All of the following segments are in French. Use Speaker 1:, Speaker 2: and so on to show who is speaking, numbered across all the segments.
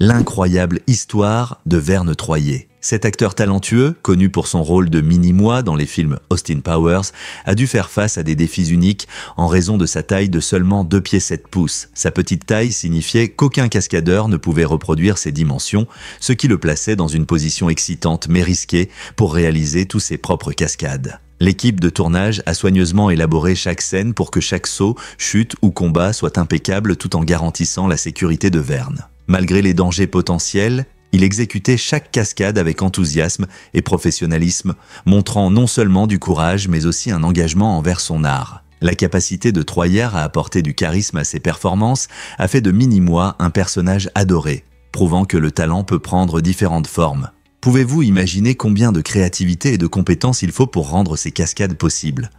Speaker 1: l'incroyable histoire de Verne Troyer. Cet acteur talentueux, connu pour son rôle de mini-moi dans les films Austin Powers, a dû faire face à des défis uniques en raison de sa taille de seulement 2 pieds 7 pouces. Sa petite taille signifiait qu'aucun cascadeur ne pouvait reproduire ses dimensions, ce qui le plaçait dans une position excitante mais risquée pour réaliser tous ses propres cascades. L'équipe de tournage a soigneusement élaboré chaque scène pour que chaque saut, chute ou combat soit impeccable tout en garantissant la sécurité de Verne. Malgré les dangers potentiels, il exécutait chaque cascade avec enthousiasme et professionnalisme, montrant non seulement du courage mais aussi un engagement envers son art. La capacité de Troyer à apporter du charisme à ses performances a fait de Mini-moi un personnage adoré, prouvant que le talent peut prendre différentes formes. Pouvez-vous imaginer combien de créativité et de compétences il faut pour rendre ces cascades possibles ?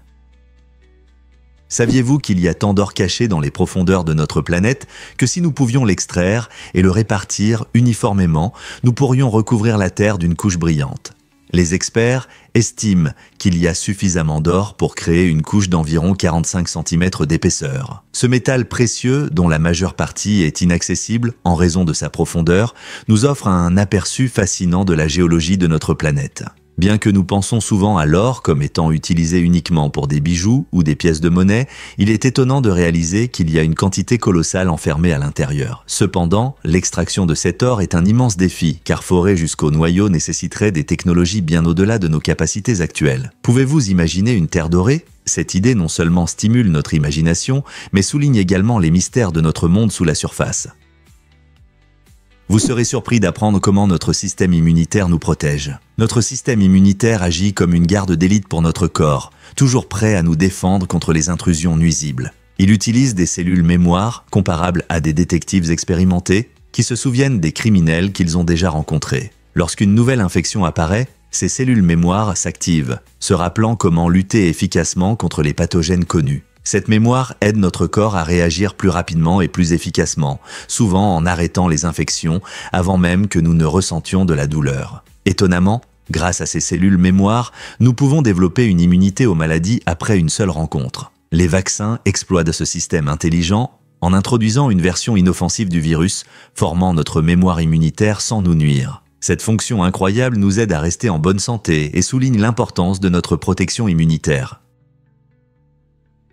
Speaker 1: Saviez-vous qu'il y a tant d'or caché dans les profondeurs de notre planète que si nous pouvions l'extraire et le répartir uniformément, nous pourrions recouvrir la Terre d'une couche brillante? Les experts estiment qu'il y a suffisamment d'or pour créer une couche d'environ 45 cm d'épaisseur. Ce métal précieux, dont la majeure partie est inaccessible en raison de sa profondeur, nous offre un aperçu fascinant de la géologie de notre planète. Bien que nous pensons souvent à l'or comme étant utilisé uniquement pour des bijoux ou des pièces de monnaie, il est étonnant de réaliser qu'il y a une quantité colossale enfermée à l'intérieur. Cependant, l'extraction de cet or est un immense défi, car forer jusqu'au noyau nécessiterait des technologies bien au-delà de nos capacités actuelles. Pouvez-vous imaginer une terre dorée ? Cette idée non seulement stimule notre imagination, mais souligne également les mystères de notre monde sous la surface. Vous serez surpris d'apprendre comment notre système immunitaire nous protège. Notre système immunitaire agit comme une garde d'élite pour notre corps, toujours prêt à nous défendre contre les intrusions nuisibles. Il utilise des cellules mémoire comparables à des détectives expérimentés qui se souviennent des criminels qu'ils ont déjà rencontrés. Lorsqu'une nouvelle infection apparaît, ces cellules mémoire s'activent, se rappelant comment lutter efficacement contre les pathogènes connus. Cette mémoire aide notre corps à réagir plus rapidement et plus efficacement, souvent en arrêtant les infections avant même que nous ne ressentions de la douleur. Étonnamment, grâce à ces cellules mémoire, nous pouvons développer une immunité aux maladies après une seule rencontre. Les vaccins exploitent ce système intelligent en introduisant une version inoffensive du virus, formant notre mémoire immunitaire sans nous nuire. Cette fonction incroyable nous aide à rester en bonne santé et souligne l'importance de notre protection immunitaire.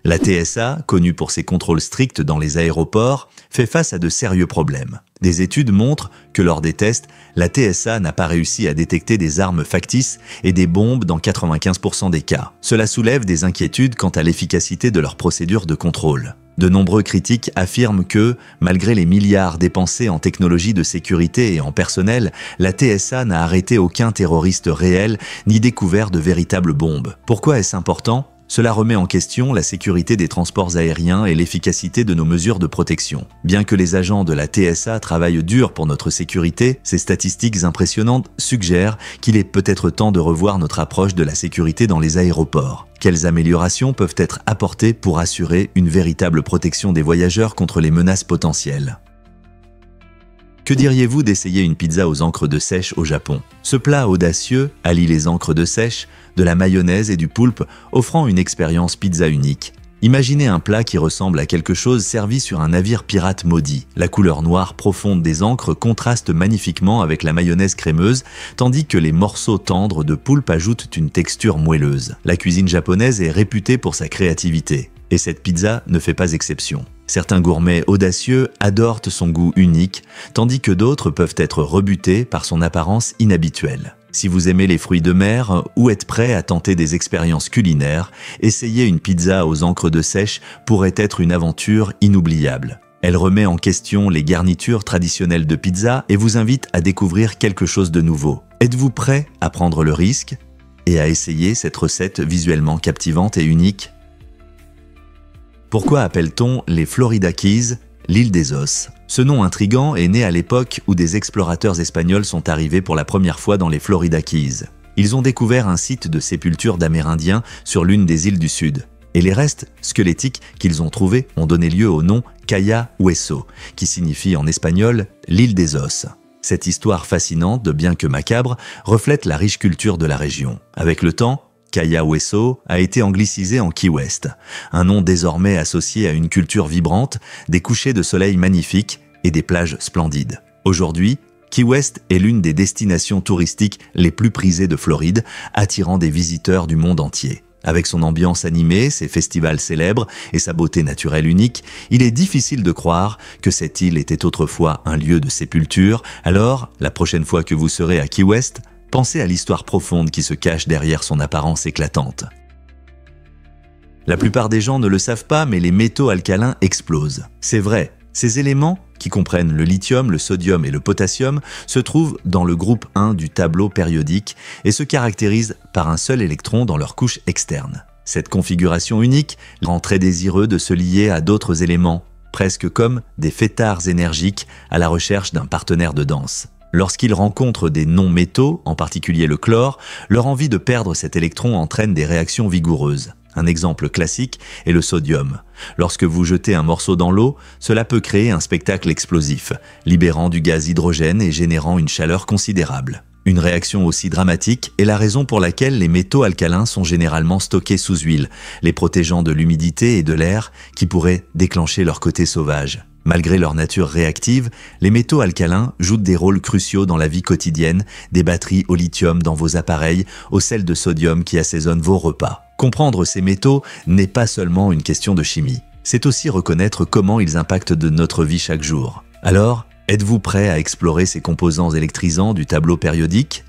Speaker 1: La TSA, connue pour ses contrôles stricts dans les aéroports, fait face à de sérieux problèmes. Des études montrent que lors des tests, la TSA n'a pas réussi à détecter des armes factices et des bombes dans 95% des cas. Cela soulève des inquiétudes quant à l'efficacité de leurs procédures de contrôle. De nombreux critiques affirment que, malgré les milliards dépensés en technologies de sécurité et en personnel, la TSA n'a arrêté aucun terroriste réel ni découvert de véritables bombes. Pourquoi est-ce important ? Cela remet en question la sécurité des transports aériens et l'efficacité de nos mesures de protection. Bien que les agents de la TSA travaillent dur pour notre sécurité, ces statistiques impressionnantes suggèrent qu'il est peut-être temps de revoir notre approche de la sécurité dans les aéroports. Quelles améliorations peuvent être apportées pour assurer une véritable protection des voyageurs contre les menaces potentielles ? Que diriez-vous d'essayer une pizza aux encres de sèche au Japon? Ce plat audacieux allie les encres de sèche, de la mayonnaise et du poulpe, offrant une expérience pizza unique. Imaginez un plat qui ressemble à quelque chose servi sur un navire pirate maudit. La couleur noire profonde des encres contraste magnifiquement avec la mayonnaise crémeuse, tandis que les morceaux tendres de poulpe ajoutent une texture moelleuse. La cuisine japonaise est réputée pour sa créativité, et cette pizza ne fait pas exception. Certains gourmets audacieux adorent son goût unique, tandis que d'autres peuvent être rebutés par son apparence inhabituelle. Si vous aimez les fruits de mer ou êtes prêt à tenter des expériences culinaires, essayer une pizza aux encres de sèche pourrait être une aventure inoubliable. Elle remet en question les garnitures traditionnelles de pizza et vous invite à découvrir quelque chose de nouveau. Êtes-vous prêt à prendre le risque et à essayer cette recette visuellement captivante et unique ? Pourquoi appelle-t-on les Florida Keys l'île des os? Ce nom intrigant est né à l'époque où des explorateurs espagnols sont arrivés pour la première fois dans les Florida Keys. Ils ont découvert un site de sépulture d'Amérindiens sur l'une des îles du Sud. Et les restes squelettiques qu'ils ont trouvés ont donné lieu au nom Caya Hueso, qui signifie en espagnol l'île des os. Cette histoire fascinante, bien que macabre, reflète la riche culture de la région. Avec le temps, Caya Hueso a été anglicisé en Key West, un nom désormais associé à une culture vibrante, des couchers de soleil magnifiques et des plages splendides. Aujourd'hui, Key West est l'une des destinations touristiques les plus prisées de Floride, attirant des visiteurs du monde entier. Avec son ambiance animée, ses festivals célèbres et sa beauté naturelle unique, il est difficile de croire que cette île était autrefois un lieu de sépulture. Alors, la prochaine fois que vous serez à Key West, pensez à l'histoire profonde qui se cache derrière son apparence éclatante. La plupart des gens ne le savent pas, mais les métaux alcalins explosent. C'est vrai, ces éléments, qui comprennent le lithium, le sodium et le potassium, se trouvent dans le groupe 1 du tableau périodique et se caractérisent par un seul électron dans leur couche externe. Cette configuration unique rend très désireux de se lier à d'autres éléments, presque comme des fêtards énergiques à la recherche d'un partenaire de danse. Lorsqu'ils rencontrent des non-métaux, en particulier le chlore, leur envie de perdre cet électron entraîne des réactions vigoureuses. Un exemple classique est le sodium. Lorsque vous jetez un morceau dans l'eau, cela peut créer un spectacle explosif, libérant du gaz hydrogène et générant une chaleur considérable. Une réaction aussi dramatique est la raison pour laquelle les métaux alcalins sont généralement stockés sous huile, les protégeant de l'humidité et de l'air qui pourraient déclencher leur côté sauvage. Malgré leur nature réactive, les métaux alcalins jouent des rôles cruciaux dans la vie quotidienne, des batteries au lithium dans vos appareils, au sel de sodium qui assaisonne vos repas. Comprendre ces métaux n'est pas seulement une question de chimie, c'est aussi reconnaître comment ils impactent de notre vie chaque jour. Alors, êtes-vous prêt à explorer ces composants électrisants du tableau périodique ?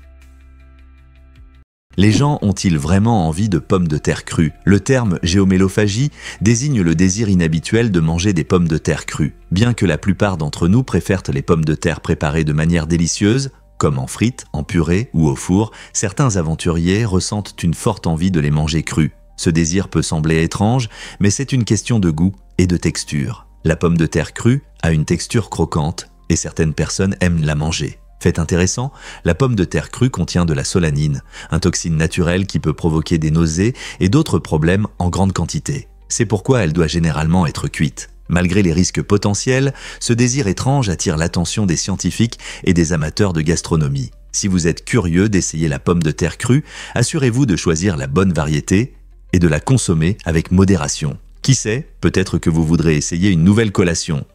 Speaker 1: Les gens ont-ils vraiment envie de pommes de terre crues ? Le terme géomélophagie désigne le désir inhabituel de manger des pommes de terre crues. Bien que la plupart d'entre nous préfèrent les pommes de terre préparées de manière délicieuse, comme en frites, en purée ou au four, certains aventuriers ressentent une forte envie de les manger crues. Ce désir peut sembler étrange, mais c'est une question de goût et de texture. La pomme de terre crue a une texture croquante et certaines personnes aiment la manger. Fait intéressant, la pomme de terre crue contient de la solanine, une toxine naturelle qui peut provoquer des nausées et d'autres problèmes en grande quantité. C'est pourquoi elle doit généralement être cuite. Malgré les risques potentiels, ce désir étrange attire l'attention des scientifiques et des amateurs de gastronomie. Si vous êtes curieux d'essayer la pomme de terre crue, assurez-vous de choisir la bonne variété et de la consommer avec modération. Qui sait, peut-être que vous voudrez essayer une nouvelle collation.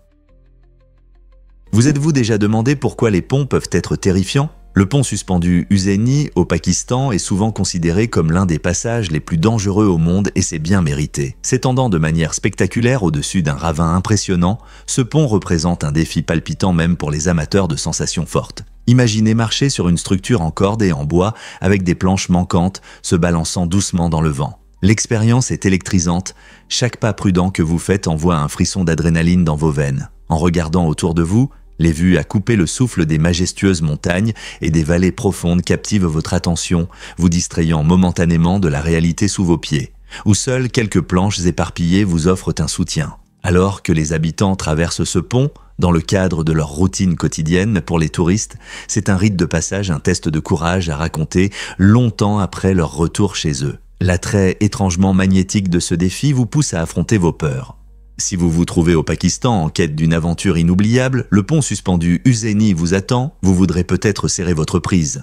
Speaker 1: Vous êtes-vous déjà demandé pourquoi les ponts peuvent être terrifiants ? Le pont suspendu Uzeni au Pakistan est souvent considéré comme l'un des passages les plus dangereux au monde et c'est bien mérité. S'étendant de manière spectaculaire au-dessus d'un ravin impressionnant, ce pont représente un défi palpitant même pour les amateurs de sensations fortes. Imaginez marcher sur une structure en corde et en bois avec des planches manquantes se balançant doucement dans le vent. L'expérience est électrisante, chaque pas prudent que vous faites envoie un frisson d'adrénaline dans vos veines. En regardant autour de vous, les vues à couper le souffle des majestueuses montagnes et des vallées profondes captivent votre attention, vous distrayant momentanément de la réalité sous vos pieds, où seules quelques planches éparpillées vous offrent un soutien. Alors que les habitants traversent ce pont, dans le cadre de leur routine quotidienne pour les touristes, c'est un rite de passage, un test de courage à raconter longtemps après leur retour chez eux. L'attrait étrangement magnétique de ce défi vous pousse à affronter vos peurs. Si vous vous trouvez au Pakistan en quête d'une aventure inoubliable, le pont suspendu Uzeni vous attend, vous voudrez peut-être serrer votre prise.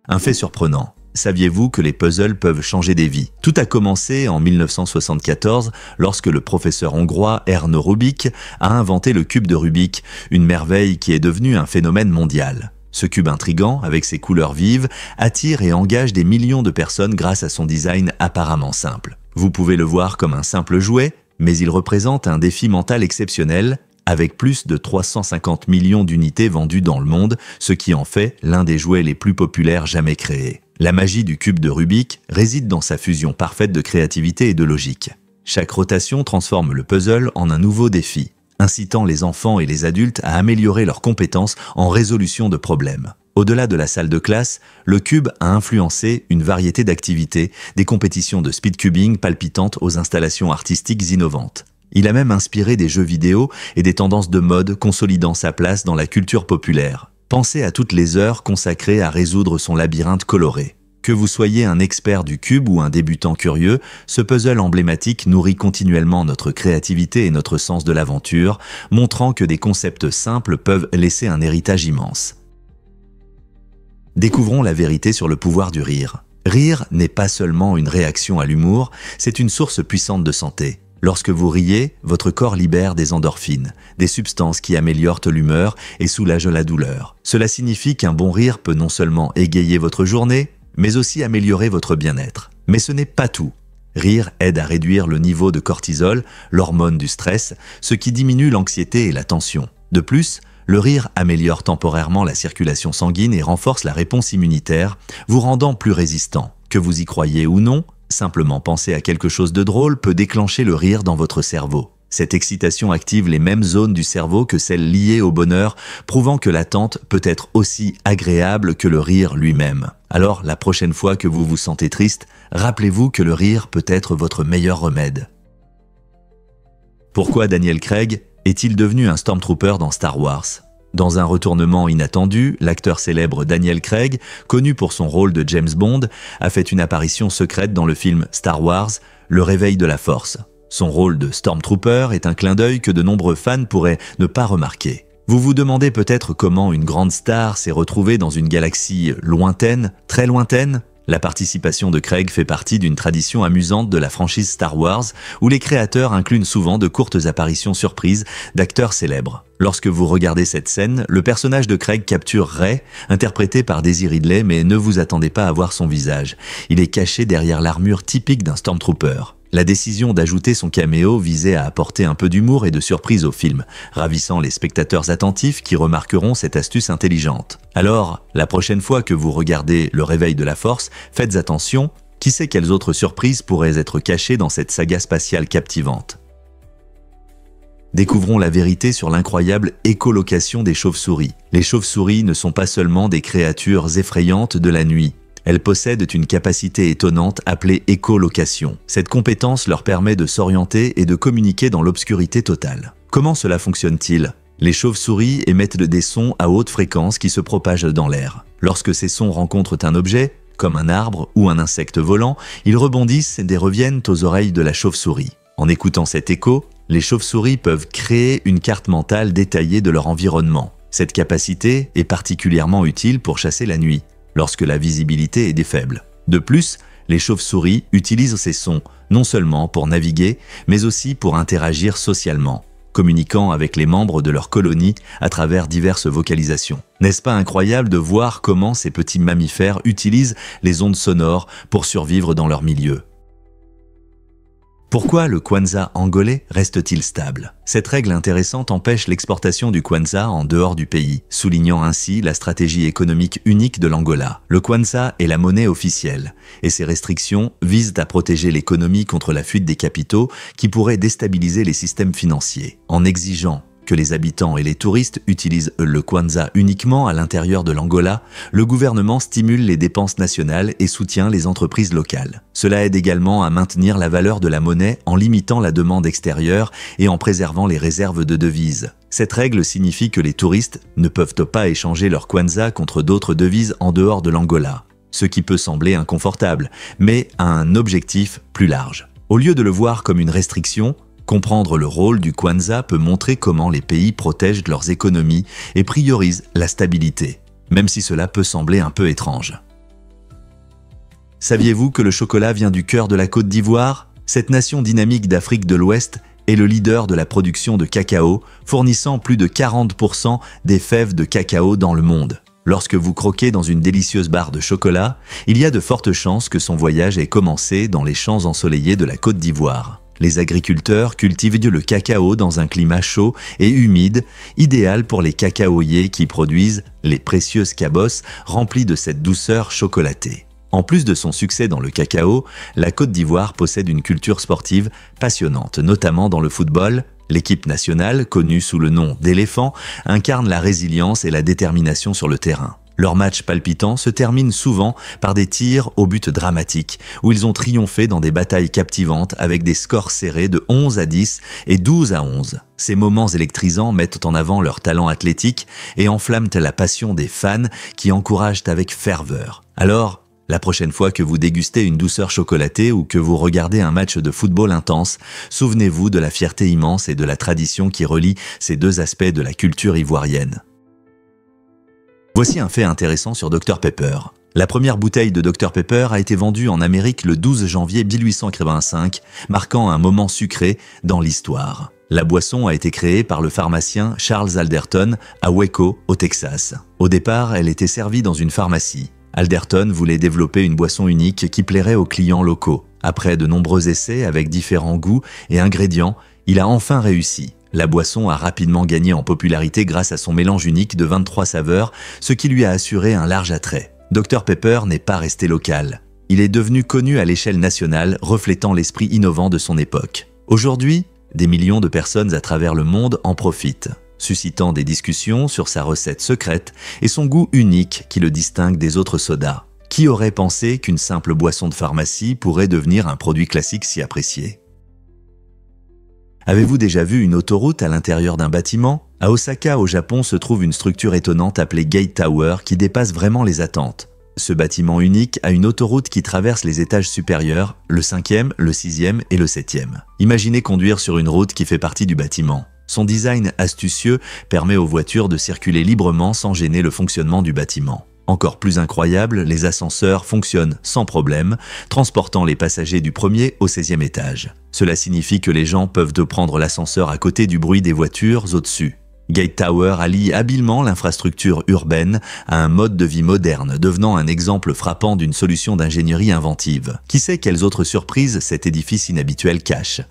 Speaker 1: Un fait surprenant. Saviez-vous que les puzzles peuvent changer des vies ? Tout a commencé en 1974 lorsque le professeur hongrois Ernő Rubik a inventé le cube de Rubik, une merveille qui est devenue un phénomène mondial. Ce cube intrigant, avec ses couleurs vives, attire et engage des millions de personnes grâce à son design apparemment simple. Vous pouvez le voir comme un simple jouet, mais il représente un défi mental exceptionnel, avec plus de 350 millions d'unités vendues dans le monde, ce qui en fait l'un des jouets les plus populaires jamais créés. La magie du cube de Rubik réside dans sa fusion parfaite de créativité et de logique. Chaque rotation transforme le puzzle en un nouveau défi, incitant les enfants et les adultes à améliorer leurs compétences en résolution de problèmes. Au-delà de la salle de classe, le cube a influencé une variété d'activités, des compétitions de speedcubing palpitantes aux installations artistiques innovantes. Il a même inspiré des jeux vidéo et des tendances de mode consolidant sa place dans la culture populaire. Pensez à toutes les heures consacrées à résoudre son labyrinthe coloré. Que vous soyez un expert du cube ou un débutant curieux, ce puzzle emblématique nourrit continuellement notre créativité et notre sens de l'aventure, montrant que des concepts simples peuvent laisser un héritage immense. Découvrons la vérité sur le pouvoir du rire. Rire n'est pas seulement une réaction à l'humour, c'est une source puissante de santé. Lorsque vous riez, votre corps libère des endorphines, des substances qui améliorent l'humeur et soulagent la douleur. Cela signifie qu'un bon rire peut non seulement égayer votre journée, mais aussi améliorer votre bien-être. Mais ce n'est pas tout. Rire aide à réduire le niveau de cortisol, l'hormone du stress, ce qui diminue l'anxiété et la tension. De plus, le rire améliore temporairement la circulation sanguine et renforce la réponse immunitaire, vous rendant plus résistant. Que vous y croyez ou non, simplement penser à quelque chose de drôle peut déclencher le rire dans votre cerveau. Cette excitation active les mêmes zones du cerveau que celles liées au bonheur, prouvant que l'attente peut être aussi agréable que le rire lui-même. Alors, la prochaine fois que vous vous sentez triste, rappelez-vous que le rire peut être votre meilleur remède. Pourquoi Daniel Craig est-il devenu un Stormtrooper dans Star Wars ? Dans un retournement inattendu, l'acteur célèbre Daniel Craig, connu pour son rôle de James Bond, a fait une apparition secrète dans le film Star Wars, Le Réveil de la Force. Son rôle de Stormtrooper est un clin d'œil que de nombreux fans pourraient ne pas remarquer. Vous vous demandez peut-être comment une grande star s'est retrouvée dans une galaxie lointaine, très lointaine ? La participation de Craig fait partie d'une tradition amusante de la franchise Star Wars, où les créateurs incluent souvent de courtes apparitions surprises d'acteurs célèbres. Lorsque vous regardez cette scène, le personnage de Craig capture Rey, interprété par Daisy Ridley, mais ne vous attendez pas à voir son visage. Il est caché derrière l'armure typique d'un Stormtrooper. La décision d'ajouter son caméo visait à apporter un peu d'humour et de surprise au film, ravissant les spectateurs attentifs qui remarqueront cette astuce intelligente. Alors, la prochaine fois que vous regardez Le Réveil de la Force, faites attention, qui sait quelles autres surprises pourraient être cachées dans cette saga spatiale captivante. Découvrons la vérité sur l'incroyable écolocation des chauves-souris. Les chauves-souris ne sont pas seulement des créatures effrayantes de la nuit. Elles possèdent une capacité étonnante appelée écholocation. Cette compétence leur permet de s'orienter et de communiquer dans l'obscurité totale. Comment cela fonctionne-t-il ? Les chauves-souris émettent des sons à haute fréquence qui se propagent dans l'air. Lorsque ces sons rencontrent un objet, comme un arbre ou un insecte volant, ils rebondissent et reviennent aux oreilles de la chauve-souris. En écoutant cet écho, les chauves-souris peuvent créer une carte mentale détaillée de leur environnement. Cette capacité est particulièrement utile pour chasser la nuit, lorsque la visibilité est faible. De plus, les chauves-souris utilisent ces sons non seulement pour naviguer, mais aussi pour interagir socialement, communiquant avec les membres de leur colonie à travers diverses vocalisations. N'est-ce pas incroyable de voir comment ces petits mammifères utilisent les ondes sonores pour survivre dans leur milieu ? Pourquoi le kwanza angolais reste-t-il stable ? Cette règle intéressante empêche l'exportation du kwanza en dehors du pays, soulignant ainsi la stratégie économique unique de l'Angola. Le kwanza est la monnaie officielle, et ces restrictions visent à protéger l'économie contre la fuite des capitaux qui pourraient déstabiliser les systèmes financiers. En exigeant que les habitants et les touristes utilisent le kwanza uniquement à l'intérieur de l'Angola, le gouvernement stimule les dépenses nationales et soutient les entreprises locales. Cela aide également à maintenir la valeur de la monnaie en limitant la demande extérieure et en préservant les réserves de devises. Cette règle signifie que les touristes ne peuvent pas échanger leur kwanza contre d'autres devises en dehors de l'Angola, ce qui peut sembler inconfortable, mais a un objectif plus large. Au lieu de le voir comme une restriction, comprendre le rôle du kwanza peut montrer comment les pays protègent leurs économies et priorisent la stabilité, même si cela peut sembler un peu étrange. Saviez-vous que le chocolat vient du cœur de la Côte d'Ivoire ? Cette nation dynamique d'Afrique de l'Ouest est le leader de la production de cacao, fournissant plus de 40% des fèves de cacao dans le monde. Lorsque vous croquez dans une délicieuse barre de chocolat, il y a de fortes chances que son voyage ait commencé dans les champs ensoleillés de la Côte d'Ivoire. Les agriculteurs cultivent le cacao dans un climat chaud et humide, idéal pour les cacaoyers qui produisent les précieuses cabosses remplies de cette douceur chocolatée. En plus de son succès dans le cacao, la Côte d'Ivoire possède une culture sportive passionnante, notamment dans le football. L'équipe nationale, connue sous le nom d'éléphant, incarne la résilience et la détermination sur le terrain. Leurs matchs palpitants se terminent souvent par des tirs au but dramatiques, où ils ont triomphé dans des batailles captivantes avec des scores serrés de 11-10 et 12-11. Ces moments électrisants mettent en avant leur talent athlétique et enflamment la passion des fans qui encouragent avec ferveur. Alors, la prochaine fois que vous dégustez une douceur chocolatée ou que vous regardez un match de football intense, souvenez-vous de la fierté immense et de la tradition qui relie ces deux aspects de la culture ivoirienne. Voici un fait intéressant sur Dr Pepper. La première bouteille de Dr Pepper a été vendue en Amérique le 12 janvier 1885, marquant un moment sucré dans l'histoire. La boisson a été créée par le pharmacien Charles Alderton à Waco, au Texas. Au départ, elle était servie dans une pharmacie. Alderton voulait développer une boisson unique qui plairait aux clients locaux. Après de nombreux essais avec différents goûts et ingrédients, il a enfin réussi. La boisson a rapidement gagné en popularité grâce à son mélange unique de 23 saveurs, ce qui lui a assuré un large attrait. Dr Pepper n'est pas resté local. Il est devenu connu à l'échelle nationale, reflétant l'esprit innovant de son époque. Aujourd'hui, des millions de personnes à travers le monde en profitent, suscitant des discussions sur sa recette secrète et son goût unique qui le distingue des autres sodas. Qui aurait pensé qu'une simple boisson de pharmacie pourrait devenir un produit classique si apprécié? Avez-vous déjà vu une autoroute à l'intérieur d'un bâtiment? À Osaka, au Japon, se trouve une structure étonnante appelée Gate Tower qui dépasse vraiment les attentes. Ce bâtiment unique a une autoroute qui traverse les étages supérieurs, le 5e, le 6e et le 7e. Imaginez conduire sur une route qui fait partie du bâtiment. Son design astucieux permet aux voitures de circuler librement sans gêner le fonctionnement du bâtiment. Encore plus incroyable, les ascenseurs fonctionnent sans problème, transportant les passagers du 1er au 16e étage. Cela signifie que les gens peuvent prendre l'ascenseur à côté du bruit des voitures au-dessus. Gate Tower allie habilement l'infrastructure urbaine à un mode de vie moderne, devenant un exemple frappant d'une solution d'ingénierie inventive. Qui sait quelles autres surprises cet édifice inhabituel cache?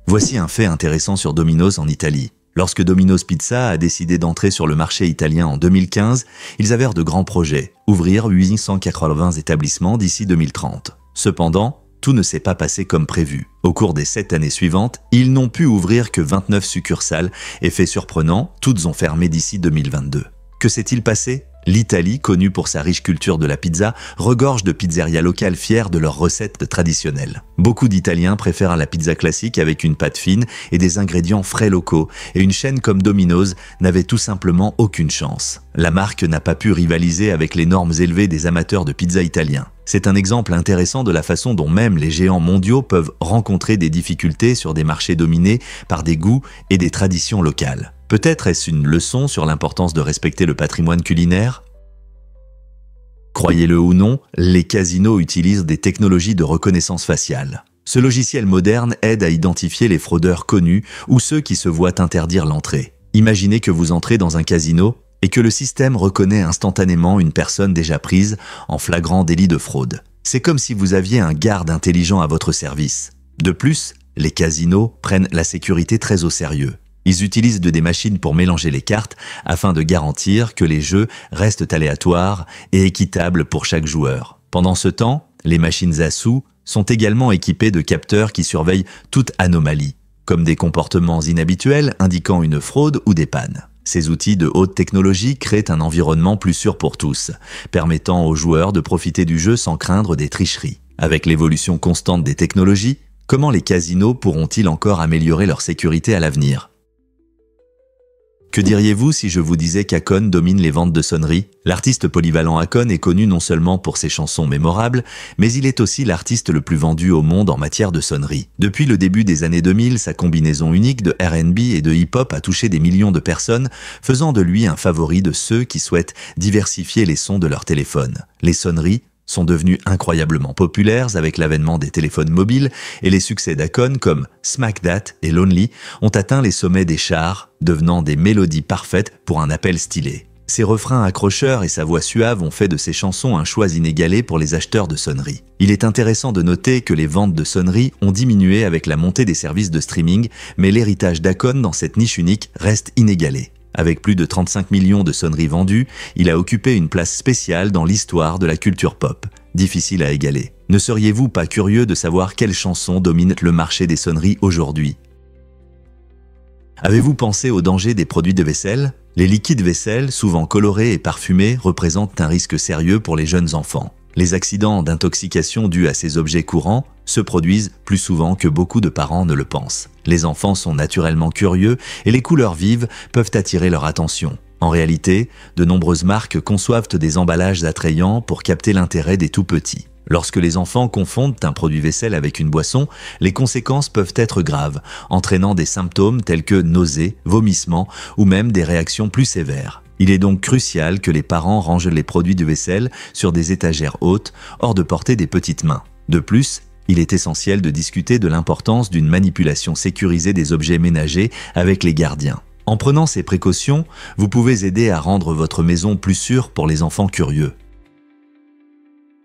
Speaker 1: Voici un fait intéressant sur Domino's en Italie. Lorsque Domino's Pizza a décidé d'entrer sur le marché italien en 2015, ils avèrent de grands projets, ouvrir 880 établissements d'ici 2030. Cependant, tout ne s'est pas passé comme prévu. Au cours des 7 années suivantes, ils n'ont pu ouvrir que 29 succursales et fait surprenant, toutes ont fermé d'ici 2022. Que s'est-il passé? L'Italie, connue pour sa riche culture de la pizza, regorge de pizzerias locales fières de leurs recettes traditionnelles. Beaucoup d'Italiens préfèrent la pizza classique avec une pâte fine et des ingrédients frais locaux, et une chaîne comme Domino's n'avait tout simplement aucune chance. La marque n'a pas pu rivaliser avec les normes élevées des amateurs de pizza italiens. C'est un exemple intéressant de la façon dont même les géants mondiaux peuvent rencontrer des difficultés sur des marchés dominés par des goûts et des traditions locales. Peut-être est-ce une leçon sur l'importance de respecter le patrimoine culinaire? Croyez-le ou non, les casinos utilisent des technologies de reconnaissance faciale. Ce logiciel moderne aide à identifier les fraudeurs connus ou ceux qui se voient interdire l'entrée. Imaginez que vous entrez dans un casino et que le système reconnaît instantanément une personne déjà prise en flagrant délit de fraude. C'est comme si vous aviez un garde intelligent à votre service. De plus, les casinos prennent la sécurité très au sérieux. Ils utilisent des machines pour mélanger les cartes afin de garantir que les jeux restent aléatoires et équitables pour chaque joueur. Pendant ce temps, les machines à sous sont également équipées de capteurs qui surveillent toute anomalie, comme des comportements inhabituels indiquant une fraude ou des pannes. Ces outils de haute technologie créent un environnement plus sûr pour tous, permettant aux joueurs de profiter du jeu sans craindre des tricheries. Avec l'évolution constante des technologies, comment les casinos pourront-ils encore améliorer leur sécurité à l'avenir ? Que diriez-vous si je vous disais qu'Akon domine les ventes de sonneries? L'artiste polyvalent Akon est connu non seulement pour ses chansons mémorables, mais il est aussi l'artiste le plus vendu au monde en matière de sonneries. Depuis le début des années 2000, sa combinaison unique de R&B et de hip-hop a touché des millions de personnes, faisant de lui un favori de ceux qui souhaitent diversifier les sons de leur téléphone. Les sonneries sont devenus incroyablement populaires avec l'avènement des téléphones mobiles et les succès d'Akon comme Smack That et Lonely ont atteint les sommets des charts, devenant des mélodies parfaites pour un appel stylé. Ses refrains accrocheurs et sa voix suave ont fait de ses chansons un choix inégalé pour les acheteurs de sonneries. Il est intéressant de noter que les ventes de sonneries ont diminué avec la montée des services de streaming, mais l'héritage d'Akon dans cette niche unique reste inégalé. Avec plus de 35 millions de sonneries vendues, il a occupé une place spéciale dans l'histoire de la culture pop. Difficile à égaler. Ne seriez-vous pas curieux de savoir quelle chanson domine le marché des sonneries aujourd'hui? Avez-vous pensé au danger des produits de vaisselle? Les liquides vaisselle, souvent colorés et parfumés, représentent un risque sérieux pour les jeunes enfants. Les accidents d'intoxication dus à ces objets courants se produisent plus souvent que beaucoup de parents ne le pensent. Les enfants sont naturellement curieux et les couleurs vives peuvent attirer leur attention. En réalité, de nombreuses marques conçoivent des emballages attrayants pour capter l'intérêt des tout-petits. Lorsque les enfants confondent un produit vaisselle avec une boisson, les conséquences peuvent être graves, entraînant des symptômes tels que nausées, vomissements ou même des réactions plus sévères. Il est donc crucial que les parents rangent les produits de vaisselle sur des étagères hautes, hors de portée des petites mains. De plus, il est essentiel de discuter de l'importance d'une manipulation sécurisée des objets ménagers avec les gardiens. En prenant ces précautions, vous pouvez aider à rendre votre maison plus sûre pour les enfants curieux.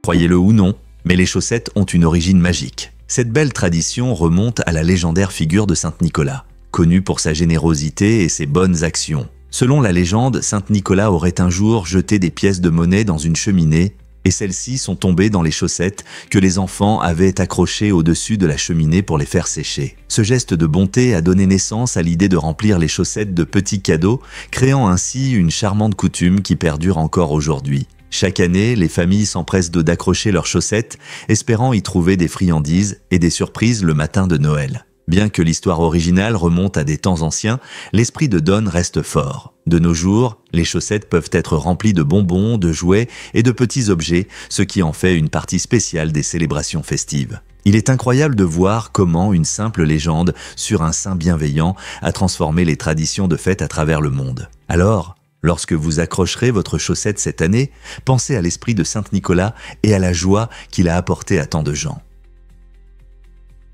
Speaker 1: Croyez-le ou non, mais les chaussettes ont une origine magique. Cette belle tradition remonte à la légendaire figure de Saint Nicolas, connu pour sa générosité et ses bonnes actions. Selon la légende, Saint Nicolas aurait un jour jeté des pièces de monnaie dans une cheminée et celles-ci sont tombées dans les chaussettes que les enfants avaient accrochées au-dessus de la cheminée pour les faire sécher. Ce geste de bonté a donné naissance à l'idée de remplir les chaussettes de petits cadeaux, créant ainsi une charmante coutume qui perdure encore aujourd'hui. Chaque année, les familles s'empressent d'accrocher leurs chaussettes, espérant y trouver des friandises et des surprises le matin de Noël. Bien que l'histoire originale remonte à des temps anciens, l'esprit de donne reste fort. De nos jours, les chaussettes peuvent être remplies de bonbons, de jouets et de petits objets, ce qui en fait une partie spéciale des célébrations festives. Il est incroyable de voir comment une simple légende sur un saint bienveillant a transformé les traditions de fête à travers le monde. Alors, lorsque vous accrocherez votre chaussette cette année, pensez à l'esprit de Saint Nicolas et à la joie qu'il a apporté à tant de gens.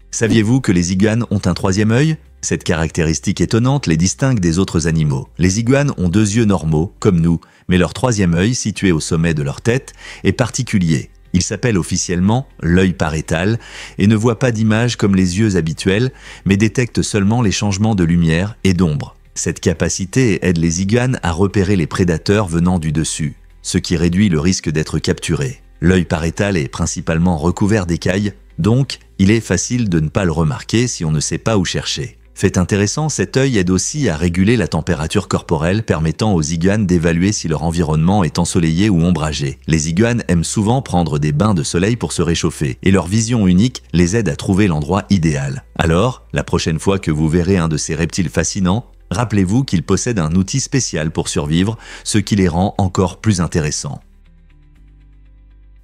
Speaker 1: Saviez-vous que les iguanes ont un troisième œil? Cette caractéristique étonnante les distingue des autres animaux. Les iguanes ont deux yeux normaux, comme nous, mais leur troisième œil, situé au sommet de leur tête, est particulier. Il s'appelle officiellement l'œil pariétal et ne voit pas d'image comme les yeux habituels, mais détecte seulement les changements de lumière et d'ombre. Cette capacité aide les iguanes à repérer les prédateurs venant du dessus, ce qui réduit le risque d'être capturé. L'œil pariétal est principalement recouvert d'écailles, donc il est facile de ne pas le remarquer si on ne sait pas où chercher. Fait intéressant, cet œil aide aussi à réguler la température corporelle, permettant aux iguanes d'évaluer si leur environnement est ensoleillé ou ombragé. Les iguanes aiment souvent prendre des bains de soleil pour se réchauffer, et leur vision unique les aide à trouver l'endroit idéal. Alors, la prochaine fois que vous verrez un de ces reptiles fascinants, rappelez-vous qu'ils possèdent un outil spécial pour survivre, ce qui les rend encore plus intéressants.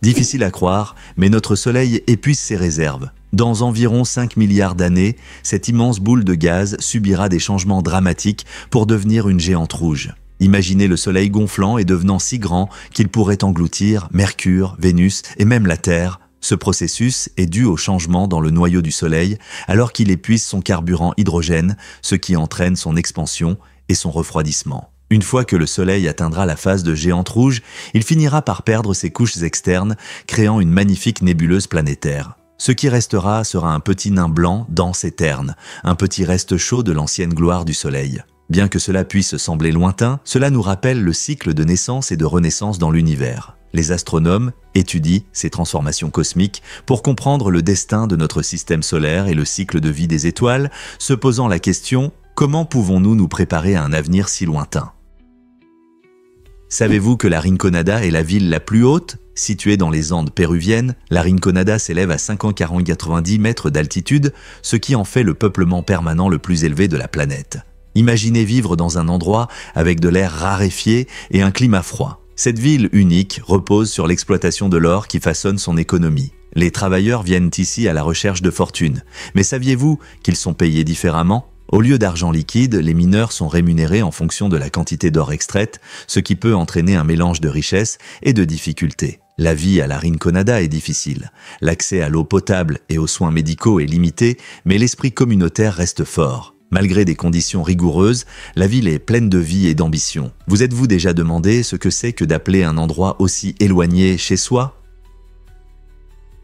Speaker 1: Difficile à croire, mais notre Soleil épuise ses réserves. Dans environ 5 milliards d'années, cette immense boule de gaz subira des changements dramatiques pour devenir une géante rouge. Imaginez le Soleil gonflant et devenant si grand qu'il pourrait engloutir Mercure, Vénus et même la Terre. Ce processus est dû au changement dans le noyau du Soleil alors qu'il épuise son carburant hydrogène, ce qui entraîne son expansion et son refroidissement. Une fois que le Soleil atteindra la phase de géante rouge, il finira par perdre ses couches externes, créant une magnifique nébuleuse planétaire. Ce qui restera sera un petit nain blanc, dense et terne, un petit reste chaud de l'ancienne gloire du Soleil. Bien que cela puisse sembler lointain, cela nous rappelle le cycle de naissance et de renaissance dans l'univers. Les astronomes étudient ces transformations cosmiques pour comprendre le destin de notre système solaire et le cycle de vie des étoiles, se posant la question « Comment pouvons-nous nous préparer à un avenir si lointain ?» Savez-vous que la Rinconada est la ville la plus haute? Située dans les Andes péruviennes, la Rinconada s'élève à 590 mètres d'altitude, ce qui en fait le peuplement permanent le plus élevé de la planète. Imaginez vivre dans un endroit avec de l'air raréfié et un climat froid. Cette ville unique repose sur l'exploitation de l'or qui façonne son économie. Les travailleurs viennent ici à la recherche de fortune. Mais saviez-vous qu'ils sont payés différemment? Au lieu d'argent liquide, les mineurs sont rémunérés en fonction de la quantité d'or extraite, ce qui peut entraîner un mélange de richesse et de difficultés. La vie à la Rinconada est difficile. L'accès à l'eau potable et aux soins médicaux est limité, mais l'esprit communautaire reste fort. Malgré des conditions rigoureuses, la ville est pleine de vie et d'ambition. Vous êtes-vous déjà demandé ce que c'est que d'appeler un endroit aussi éloigné chez soi?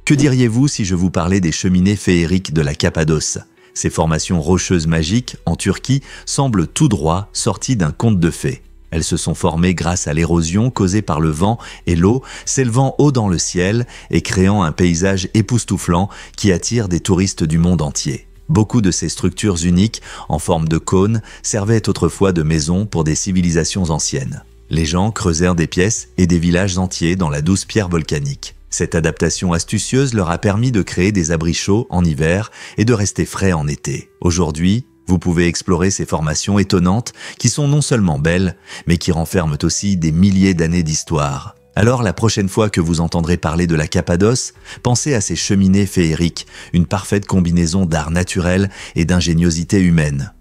Speaker 1: Que diriez-vous si je vous parlais des cheminées féeriques de la Cappadoce? Ces formations rocheuses magiques, en Turquie, semblent tout droit sorties d'un conte de fées. Elles se sont formées grâce à l'érosion causée par le vent et l'eau, s'élevant haut dans le ciel et créant un paysage époustouflant qui attire des touristes du monde entier. Beaucoup de ces structures uniques, en forme de cône, servaient autrefois de maisons pour des civilisations anciennes. Les gens creusèrent des pièces et des villages entiers dans la douce pierre volcanique. Cette adaptation astucieuse leur a permis de créer des abris chauds en hiver et de rester frais en été. Aujourd'hui, vous pouvez explorer ces formations étonnantes qui sont non seulement belles, mais qui renferment aussi des milliers d'années d'histoire. Alors la prochaine fois que vous entendrez parler de la Cappadoce, pensez à ces cheminées féeriques, une parfaite combinaison d'art naturel et d'ingéniosité humaine.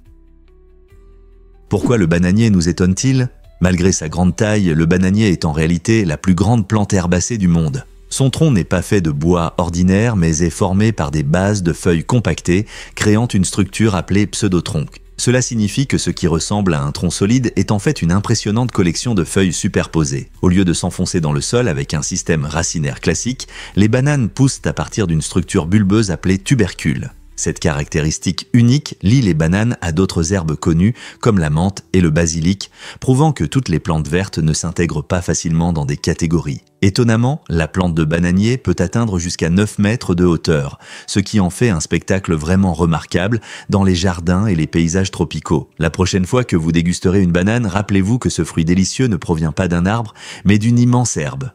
Speaker 1: Pourquoi le bananier nous étonne-t-il ? Malgré sa grande taille, le bananier est en réalité la plus grande plante herbacée du monde. Son tronc n'est pas fait de bois ordinaire, mais est formé par des bases de feuilles compactées, créant une structure appelée pseudotronc. Cela signifie que ce qui ressemble à un tronc solide est en fait une impressionnante collection de feuilles superposées. Au lieu de s'enfoncer dans le sol avec un système racinaire classique, les bananes poussent à partir d'une structure bulbeuse appelée tubercule. Cette caractéristique unique lie les bananes à d'autres herbes connues comme la menthe et le basilic, prouvant que toutes les plantes vertes ne s'intègrent pas facilement dans des catégories. Étonnamment, la plante de bananier peut atteindre jusqu'à 9 mètres de hauteur, ce qui en fait un spectacle vraiment remarquable dans les jardins et les paysages tropicaux. La prochaine fois que vous dégusterez une banane, rappelez-vous que ce fruit délicieux ne provient pas d'un arbre, mais d'une immense herbe.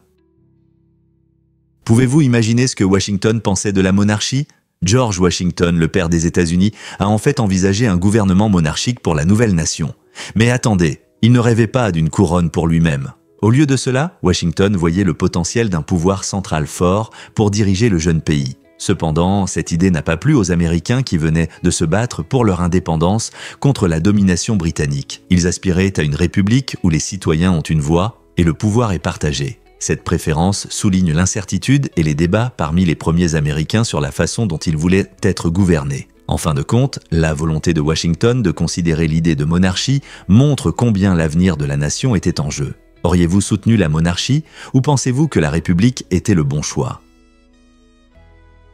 Speaker 1: Pouvez-vous imaginer ce que Washington pensait de la monarchie ? George Washington, le père des États-Unis, a en fait envisagé un gouvernement monarchique pour la nouvelle nation. Mais attendez, il ne rêvait pas d'une couronne pour lui-même. Au lieu de cela, Washington voyait le potentiel d'un pouvoir central fort pour diriger le jeune pays. Cependant, cette idée n'a pas plu aux Américains qui venaient de se battre pour leur indépendance contre la domination britannique. Ils aspiraient à une république où les citoyens ont une voix et le pouvoir est partagé. Cette préférence souligne l'incertitude et les débats parmi les premiers Américains sur la façon dont ils voulaient être gouvernés. En fin de compte, la volonté de Washington de considérer l'idée de monarchie montre combien l'avenir de la nation était en jeu. Auriez-vous soutenu la monarchie ou pensez-vous que la République était le bon choix ?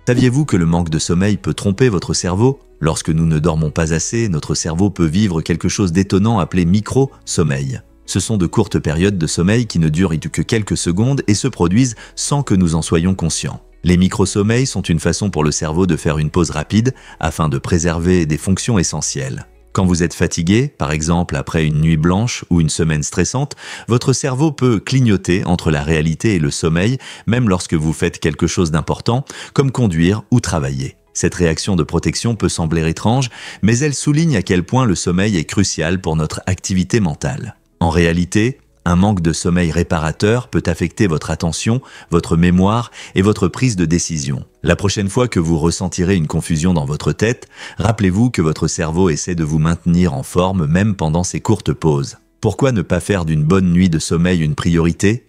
Speaker 1: Saviez-vous que le manque de sommeil peut tromper votre cerveau ? Lorsque nous ne dormons pas assez, notre cerveau peut vivre quelque chose d'étonnant appelé micro-sommeil. Ce sont de courtes périodes de sommeil qui ne durent que quelques secondes et se produisent sans que nous en soyons conscients. Les micro-sommeils sont une façon pour le cerveau de faire une pause rapide afin de préserver des fonctions essentielles. Quand vous êtes fatigué, par exemple après une nuit blanche ou une semaine stressante, votre cerveau peut clignoter entre la réalité et le sommeil, même lorsque vous faites quelque chose d'important, comme conduire ou travailler. Cette réaction de protection peut sembler étrange, mais elle souligne à quel point le sommeil est crucial pour notre activité mentale. En réalité, un manque de sommeil réparateur peut affecter votre attention, votre mémoire et votre prise de décision. La prochaine fois que vous ressentirez une confusion dans votre tête, rappelez-vous que votre cerveau essaie de vous maintenir en forme même pendant ces courtes pauses. Pourquoi ne pas faire d'une bonne nuit de sommeil une priorité ?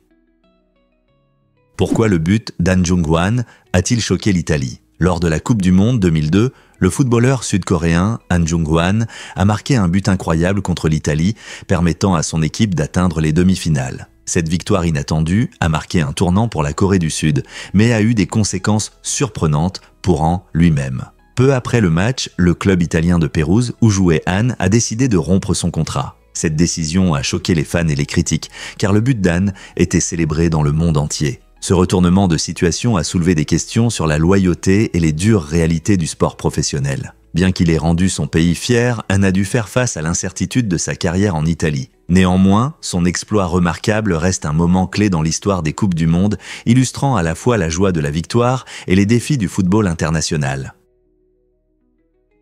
Speaker 1: Pourquoi le but d'An Jung-hwan a-t-il choqué l'Italie ? Lors de la Coupe du Monde 2002, le footballeur sud-coréen Han Jung-hwan a marqué un but incroyable contre l'Italie, permettant à son équipe d'atteindre les demi-finales. Cette victoire inattendue a marqué un tournant pour la Corée du Sud, mais a eu des conséquences surprenantes pour Han lui-même. Peu après le match, le club italien de Pérouse, où jouait Han, a décidé de rompre son contrat. Cette décision a choqué les fans et les critiques, car le but d'Han était célébré dans le monde entier. Ce retournement de situation a soulevé des questions sur la loyauté et les dures réalités du sport professionnel. Bien qu'il ait rendu son pays fier, Han a dû faire face à l'incertitude de sa carrière en Italie. Néanmoins, son exploit remarquable reste un moment clé dans l'histoire des Coupes du Monde, illustrant à la fois la joie de la victoire et les défis du football international.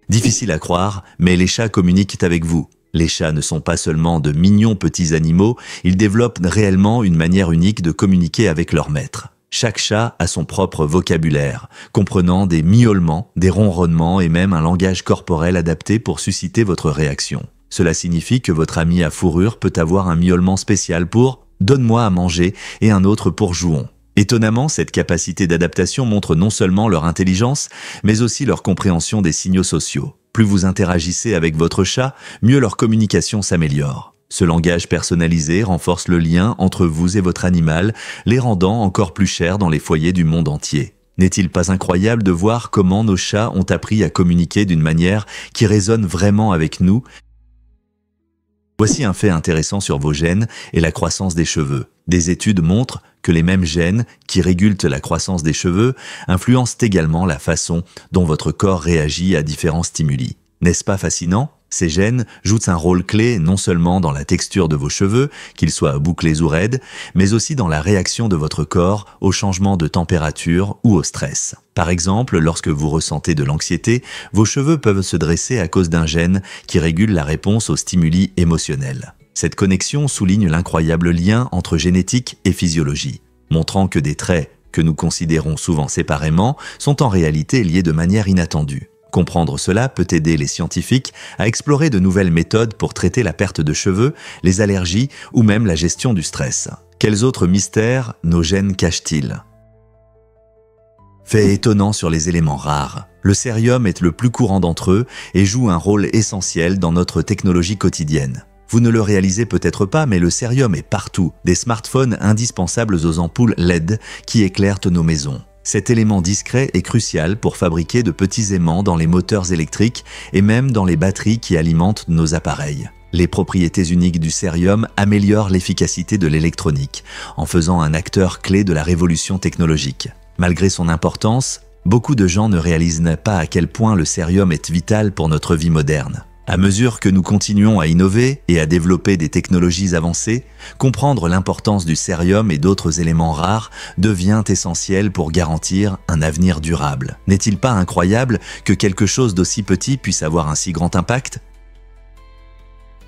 Speaker 1: Difficile à croire, mais les chats communiquent avec vous. Les chats ne sont pas seulement de mignons petits animaux, ils développent réellement une manière unique de communiquer avec leur maître. Chaque chat a son propre vocabulaire, comprenant des miaulements, des ronronnements et même un langage corporel adapté pour susciter votre réaction. Cela signifie que votre ami à fourrure peut avoir un miaulement spécial pour « donne-moi à manger » et un autre pour « jouons ». Étonnamment, cette capacité d'adaptation montre non seulement leur intelligence, mais aussi leur compréhension des signaux sociaux. Plus vous interagissez avec votre chat, mieux leur communication s'améliore. Ce langage personnalisé renforce le lien entre vous et votre animal, les rendant encore plus chers dans les foyers du monde entier. N'est-il pas incroyable de voir comment nos chats ont appris à communiquer d'une manière qui résonne vraiment avec nous ? Voici un fait intéressant sur vos gènes et la croissance des cheveux. Des études montrent que les mêmes gènes qui régulent la croissance des cheveux influencent également la façon dont votre corps réagit à différents stimuli. N'est-ce pas fascinant ? Ces gènes jouent un rôle clé non seulement dans la texture de vos cheveux, qu'ils soient bouclés ou raides, mais aussi dans la réaction de votre corps aux changements de température ou au stress. Par exemple, lorsque vous ressentez de l'anxiété, vos cheveux peuvent se dresser à cause d'un gène qui régule la réponse aux stimuli émotionnels. Cette connexion souligne l'incroyable lien entre génétique et physiologie, montrant que des traits que nous considérons souvent séparément sont en réalité liés de manière inattendue. Comprendre cela peut aider les scientifiques à explorer de nouvelles méthodes pour traiter la perte de cheveux, les allergies ou même la gestion du stress. Quels autres mystères nos gènes cachent-ils ? Fait étonnant sur les éléments rares, le cérium est le plus courant d'entre eux et joue un rôle essentiel dans notre technologie quotidienne. Vous ne le réalisez peut-être pas, mais le cérium est partout, des smartphones indispensables aux ampoules LED qui éclairent nos maisons. Cet élément discret est crucial pour fabriquer de petits aimants dans les moteurs électriques et même dans les batteries qui alimentent nos appareils. Les propriétés uniques du cérium améliorent l'efficacité de l'électronique, en faisant un acteur clé de la révolution technologique. Malgré son importance, beaucoup de gens ne réalisent pas à quel point le cérium est vital pour notre vie moderne. À mesure que nous continuons à innover et à développer des technologies avancées, comprendre l'importance du cérium et d'autres éléments rares devient essentiel pour garantir un avenir durable. N'est-il pas incroyable que quelque chose d'aussi petit puisse avoir un si grand impact ?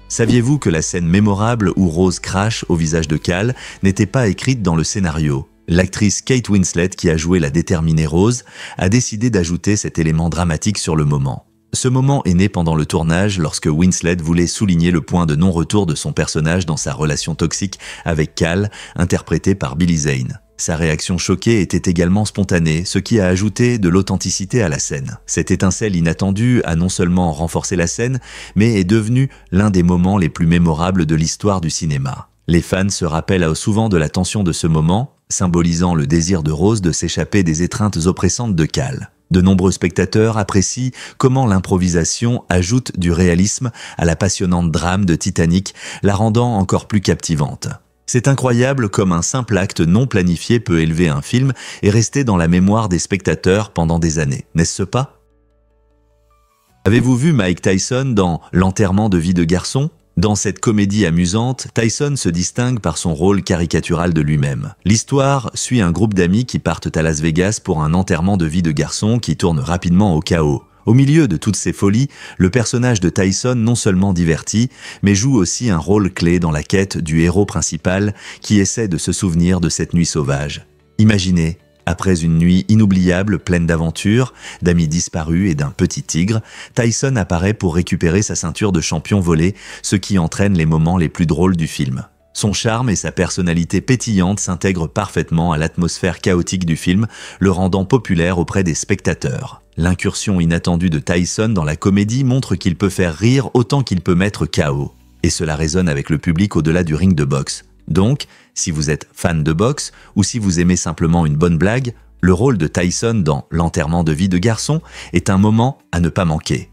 Speaker 1: Saviez-vous que la scène mémorable où Rose crache au visage de Cal n'était pas écrite dans le scénario ? L'actrice Kate Winslet, qui a joué la déterminée Rose, a décidé d'ajouter cet élément dramatique sur le moment. Ce moment est né pendant le tournage lorsque Winslet voulait souligner le point de non-retour de son personnage dans sa relation toxique avec Cal, interprété par Billy Zane. Sa réaction choquée était également spontanée, ce qui a ajouté de l'authenticité à la scène. Cette étincelle inattendue a non seulement renforcé la scène, mais est devenue l'un des moments les plus mémorables de l'histoire du cinéma. Les fans se rappellent souvent de la tension de ce moment, symbolisant le désir de Rose de s'échapper des étreintes oppressantes de Cal. De nombreux spectateurs apprécient comment l'improvisation ajoute du réalisme à la passionnante drame de Titanic, la rendant encore plus captivante. C'est incroyable comme un simple acte non planifié peut élever un film et rester dans la mémoire des spectateurs pendant des années, n'est-ce pas ? Avez-vous vu Mike Tyson dans L'enterrement de vie de garçon ? Dans cette comédie amusante, Tyson se distingue par son rôle caricatural de lui-même. L'histoire suit un groupe d'amis qui partent à Las Vegas pour un enterrement de vie de garçon qui tourne rapidement au chaos. Au milieu de toutes ces folies, le personnage de Tyson non seulement divertit, mais joue aussi un rôle clé dans la quête du héros principal qui essaie de se souvenir de cette nuit sauvage. Imaginez, après une nuit inoubliable pleine d'aventures, d'amis disparus et d'un petit tigre, Tyson apparaît pour récupérer sa ceinture de champion volé, ce qui entraîne les moments les plus drôles du film. Son charme et sa personnalité pétillante s'intègrent parfaitement à l'atmosphère chaotique du film, le rendant populaire auprès des spectateurs. L'incursion inattendue de Tyson dans la comédie montre qu'il peut faire rire autant qu'il peut mettre KO. Et cela résonne avec le public au-delà du ring de boxe. Donc, si vous êtes fan de boxe ou si vous aimez simplement une bonne blague, le rôle de Tyson dans L'enterrement de vie de garçon est un moment à ne pas manquer.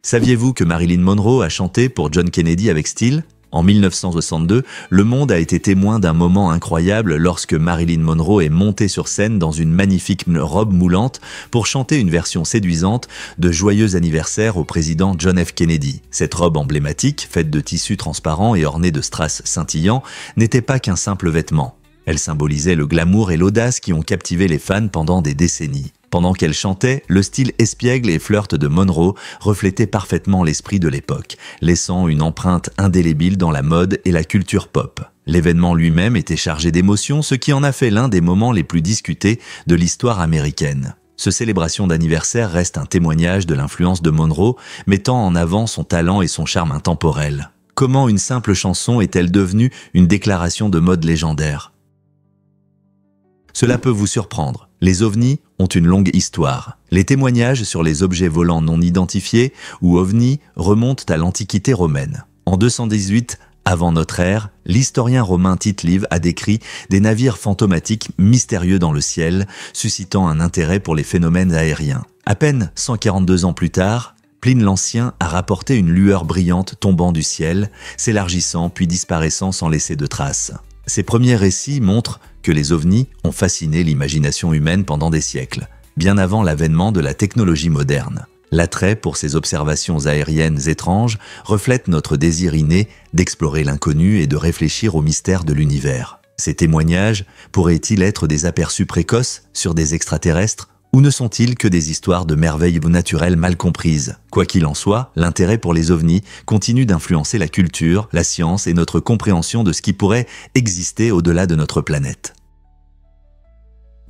Speaker 1: Saviez-vous que Marilyn Monroe a chanté pour John Kennedy avec style ? En 1962, le monde a été témoin d'un moment incroyable lorsque Marilyn Monroe est montée sur scène dans une magnifique robe moulante pour chanter une version séduisante de Joyeux anniversaire au président John F. Kennedy. Cette robe emblématique, faite de tissu transparent et ornée de strass scintillants, n'était pas qu'un simple vêtement. Elle symbolisait le glamour et l'audace qui ont captivé les fans pendant des décennies. Pendant qu'elle chantait, le style espiègle et flirt de Monroe reflétait parfaitement l'esprit de l'époque, laissant une empreinte indélébile dans la mode et la culture pop. L'événement lui-même était chargé d'émotions, ce qui en a fait l'un des moments les plus discutés de l'histoire américaine. Ce célébration d'anniversaire reste un témoignage de l'influence de Monroe, mettant en avant son talent et son charme intemporel. Comment une simple chanson est-elle devenue une déclaration de mode légendaire ? Cela peut vous surprendre. Les ovnis ont une longue histoire. Les témoignages sur les objets volants non identifiés, ou ovnis, remontent à l'Antiquité romaine. En 218 avant notre ère, l'historien romain Tite-Live a décrit des navires fantomatiques mystérieux dans le ciel, suscitant un intérêt pour les phénomènes aériens. À peine 142 ans plus tard, Pline l'Ancien a rapporté une lueur brillante tombant du ciel, s'élargissant puis disparaissant sans laisser de traces. Ces premiers récits montrent que les ovnis ont fasciné l'imagination humaine pendant des siècles, bien avant l'avènement de la technologie moderne. L'attrait pour ces observations aériennes étranges reflète notre désir inné d'explorer l'inconnu et de réfléchir aux mystères de l'univers. Ces témoignages pourraient-ils être des aperçus précoces sur des extraterrestres ou ne sont-ils que des histoires de merveilles naturelles mal comprises ? Quoi qu'il en soit, l'intérêt pour les ovnis continue d'influencer la culture, la science et notre compréhension de ce qui pourrait exister au-delà de notre planète.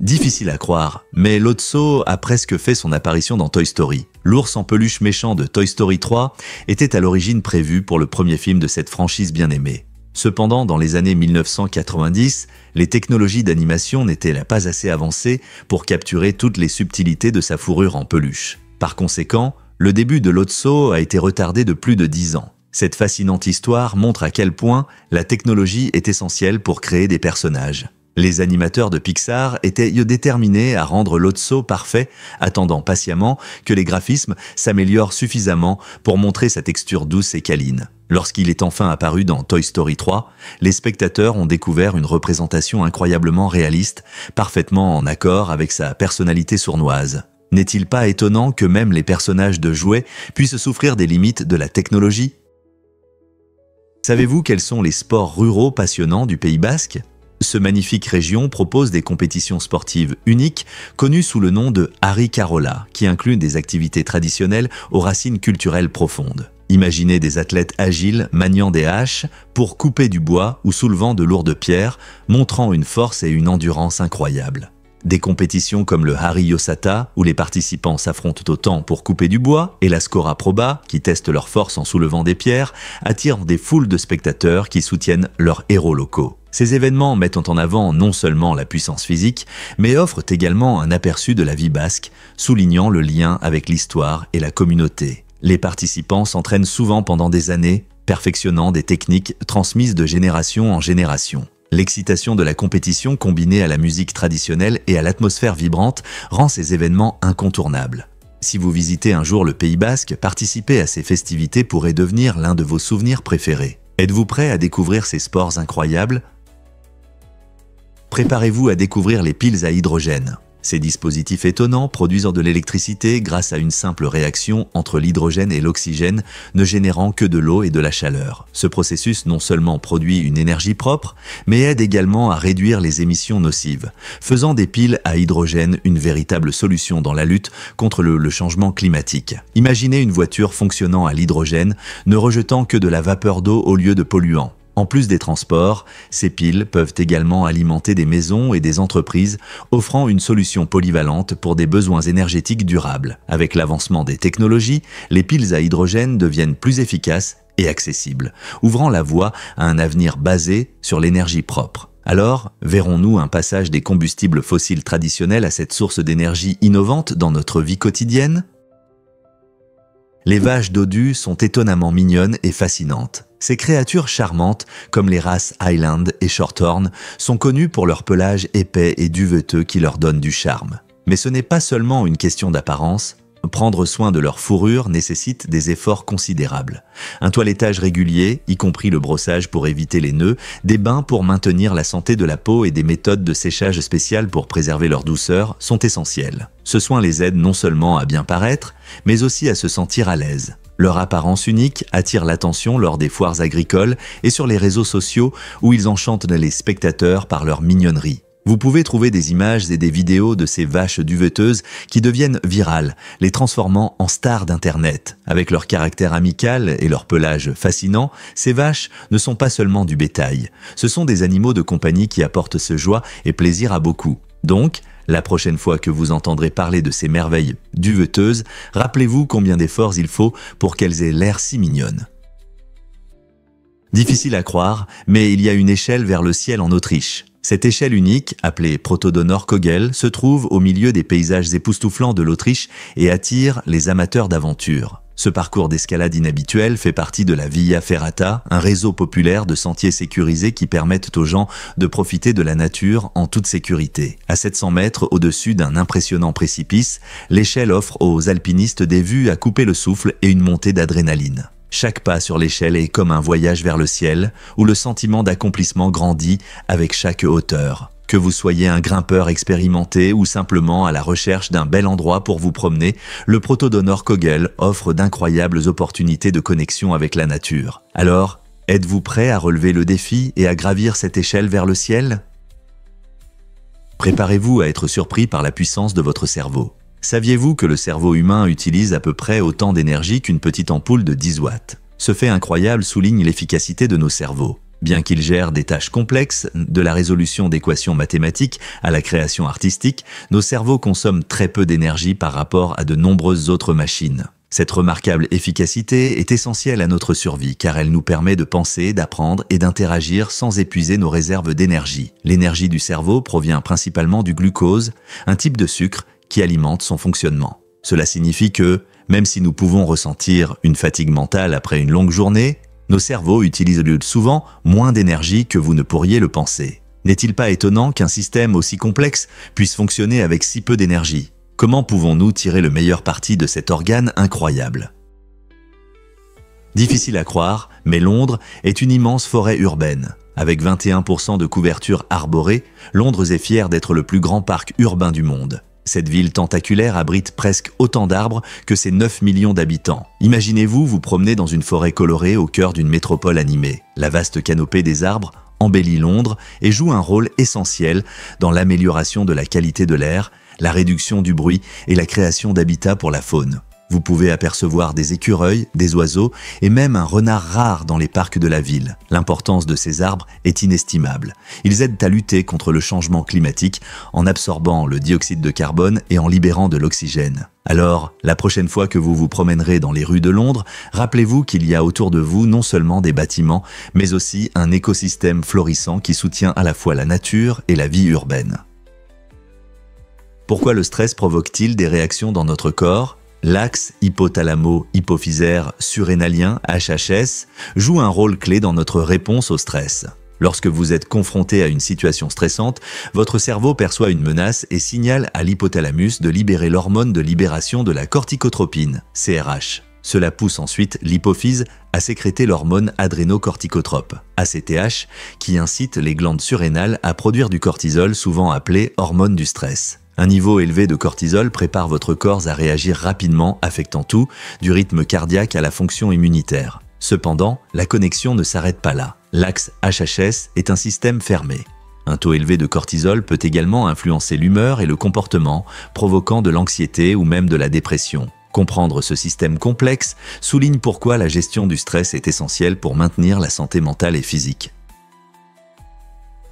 Speaker 1: Difficile à croire, mais Lotso a presque fait son apparition dans Toy Story. L'ours en peluche méchant de Toy Story 3 était à l'origine prévu pour le premier film de cette franchise bien aimée. Cependant, dans les années 1990, les technologies d'animation n'étaient pas assez avancées pour capturer toutes les subtilités de sa fourrure en peluche. Par conséquent, le début de Lotso a été retardé de plus de 10 ans. Cette fascinante histoire montre à quel point la technologie est essentielle pour créer des personnages. Les animateurs de Pixar étaient déterminés à rendre Lotso parfait, attendant patiemment que les graphismes s'améliorent suffisamment pour montrer sa texture douce et câline. Lorsqu'il est enfin apparu dans Toy Story 3, les spectateurs ont découvert une représentation incroyablement réaliste, parfaitement en accord avec sa personnalité sournoise. N'est-il pas étonnant que même les personnages de jouets puissent souffrir des limites de la technologie? Savez-vous quels sont les sports ruraux passionnants du Pays Basque? Ce magnifique région propose des compétitions sportives uniques connues sous le nom de Hari Carola, qui incluent des activités traditionnelles aux racines culturelles profondes. Imaginez des athlètes agiles maniant des haches pour couper du bois ou soulevant de lourdes pierres, montrant une force et une endurance incroyables. Des compétitions comme le Hari Yosata, où les participants s'affrontent autant pour couper du bois, et la Skora Proba, qui testent leur force en soulevant des pierres, attirent des foules de spectateurs qui soutiennent leurs héros locaux. Ces événements mettent en avant non seulement la puissance physique, mais offrent également un aperçu de la vie basque, soulignant le lien avec l'histoire et la communauté. Les participants s'entraînent souvent pendant des années, perfectionnant des techniques transmises de génération en génération. L'excitation de la compétition combinée à la musique traditionnelle et à l'atmosphère vibrante rend ces événements incontournables. Si vous visitez un jour le Pays Basque, participer à ces festivités pourrait devenir l'un de vos souvenirs préférés. Êtes-vous prêt à découvrir ces sports incroyables? Préparez-vous à découvrir les piles à hydrogène. Ces dispositifs étonnants, produisant de l'électricité grâce à une simple réaction entre l'hydrogène et l'oxygène, ne générant que de l'eau et de la chaleur. Ce processus non seulement produit une énergie propre, mais aide également à réduire les émissions nocives, faisant des piles à hydrogène une véritable solution dans la lutte contre le changement climatique. Imaginez une voiture fonctionnant à l'hydrogène, ne rejetant que de la vapeur d'eau au lieu de polluants. En plus des transports, ces piles peuvent également alimenter des maisons et des entreprises, offrant une solution polyvalente pour des besoins énergétiques durables. Avec l'avancement des technologies, les piles à hydrogène deviennent plus efficaces et accessibles, ouvrant la voie à un avenir basé sur l'énergie propre. Alors, verrons-nous un passage des combustibles fossiles traditionnels à cette source d'énergie innovante dans notre vie quotidienne? Les vaches dodues sont étonnamment mignonnes et fascinantes. Ces créatures charmantes, comme les races Highland et Shorthorn, sont connues pour leur pelage épais et duveteux qui leur donne du charme. Mais ce n'est pas seulement une question d'apparence. Prendre soin de leur fourrure nécessite des efforts considérables. Un toilettage régulier, y compris le brossage pour éviter les nœuds, des bains pour maintenir la santé de la peau et des méthodes de séchage spéciales pour préserver leur douceur sont essentiels. Ce soin les aide non seulement à bien paraître, mais aussi à se sentir à l'aise. Leur apparence unique attire l'attention lors des foires agricoles et sur les réseaux sociaux où ils enchantent les spectateurs par leur mignonnerie. Vous pouvez trouver des images et des vidéos de ces vaches duveteuses qui deviennent virales, les transformant en stars d'Internet. Avec leur caractère amical et leur pelage fascinant, ces vaches ne sont pas seulement du bétail. Ce sont des animaux de compagnie qui apportent ce joie et plaisir à beaucoup. Donc, la prochaine fois que vous entendrez parler de ces merveilles duveteuses, rappelez-vous combien d'efforts il faut pour qu'elles aient l'air si mignonnes. Difficile à croire, mais il y a une échelle vers le ciel en Autriche. Cette échelle unique, appelée Protodonor Kogel, se trouve au milieu des paysages époustouflants de l'Autriche et attire les amateurs d'aventure. Ce parcours d'escalade inhabituel fait partie de la Via Ferrata, un réseau populaire de sentiers sécurisés qui permettent aux gens de profiter de la nature en toute sécurité. À 700 mètres au-dessus d'un impressionnant précipice, l'échelle offre aux alpinistes des vues à couper le souffle et une montée d'adrénaline. Chaque pas sur l'échelle est comme un voyage vers le ciel, où le sentiment d'accomplissement grandit avec chaque hauteur. Que vous soyez un grimpeur expérimenté ou simplement à la recherche d'un bel endroit pour vous promener, le Protodonor Kogel offre d'incroyables opportunités de connexion avec la nature. Alors, êtes-vous prêt à relever le défi et à gravir cette échelle vers le ciel? Préparez-vous à être surpris par la puissance de votre cerveau. Saviez-vous que le cerveau humain utilise à peu près autant d'énergie qu'une petite ampoule de 10 watts? Ce fait incroyable souligne l'efficacité de nos cerveaux. Bien qu'ils gèrent des tâches complexes, de la résolution d'équations mathématiques à la création artistique, nos cerveaux consomment très peu d'énergie par rapport à de nombreuses autres machines. Cette remarquable efficacité est essentielle à notre survie car elle nous permet de penser, d'apprendre et d'interagir sans épuiser nos réserves d'énergie. L'énergie du cerveau provient principalement du glucose, un type de sucre qui alimente son fonctionnement. Cela signifie que, même si nous pouvons ressentir une fatigue mentale après une longue journée, nos cerveaux utilisent souvent moins d'énergie que vous ne pourriez le penser. N'est-il pas étonnant qu'un système aussi complexe puisse fonctionner avec si peu d'énergie ? Comment pouvons-nous tirer le meilleur parti de cet organe incroyable ? Difficile à croire, mais Londres est une immense forêt urbaine. Avec 21% de couverture arborée, Londres est fière d'être le plus grand parc urbain du monde. Cette ville tentaculaire abrite presque autant d'arbres que ses 9 millions d'habitants. Imaginez-vous vous promener dans une forêt colorée au cœur d'une métropole animée. La vaste canopée des arbres embellit Londres et joue un rôle essentiel dans l'amélioration de la qualité de l'air, la réduction du bruit et la création d'habitats pour la faune. Vous pouvez apercevoir des écureuils, des oiseaux et même un renard rare dans les parcs de la ville. L'importance de ces arbres est inestimable. Ils aident à lutter contre le changement climatique en absorbant le dioxyde de carbone et en libérant de l'oxygène. Alors, la prochaine fois que vous vous promènerez dans les rues de Londres, rappelez-vous qu'il y a autour de vous non seulement des bâtiments, mais aussi un écosystème florissant qui soutient à la fois la nature et la vie urbaine. Pourquoi le stress provoque-t-il des réactions dans notre corps ? L'axe hypothalamo-hypophysaire surrénalien, HHS, joue un rôle clé dans notre réponse au stress. Lorsque vous êtes confronté à une situation stressante, votre cerveau perçoit une menace et signale à l'hypothalamus de libérer l'hormone de libération de la corticotropine, CRH. Cela pousse ensuite l'hypophyse à sécréter l'hormone adrénocorticotrope, ACTH, qui incite les glandes surrénales à produire du cortisol, souvent appelé hormone du stress. Un niveau élevé de cortisol prépare votre corps à réagir rapidement, affectant tout, du rythme cardiaque à la fonction immunitaire. Cependant, la connexion ne s'arrête pas là. L'axe HHS est un système fermé. Un taux élevé de cortisol peut également influencer l'humeur et le comportement, provoquant de l'anxiété ou même de la dépression. Comprendre ce système complexe souligne pourquoi la gestion du stress est essentielle pour maintenir la santé mentale et physique.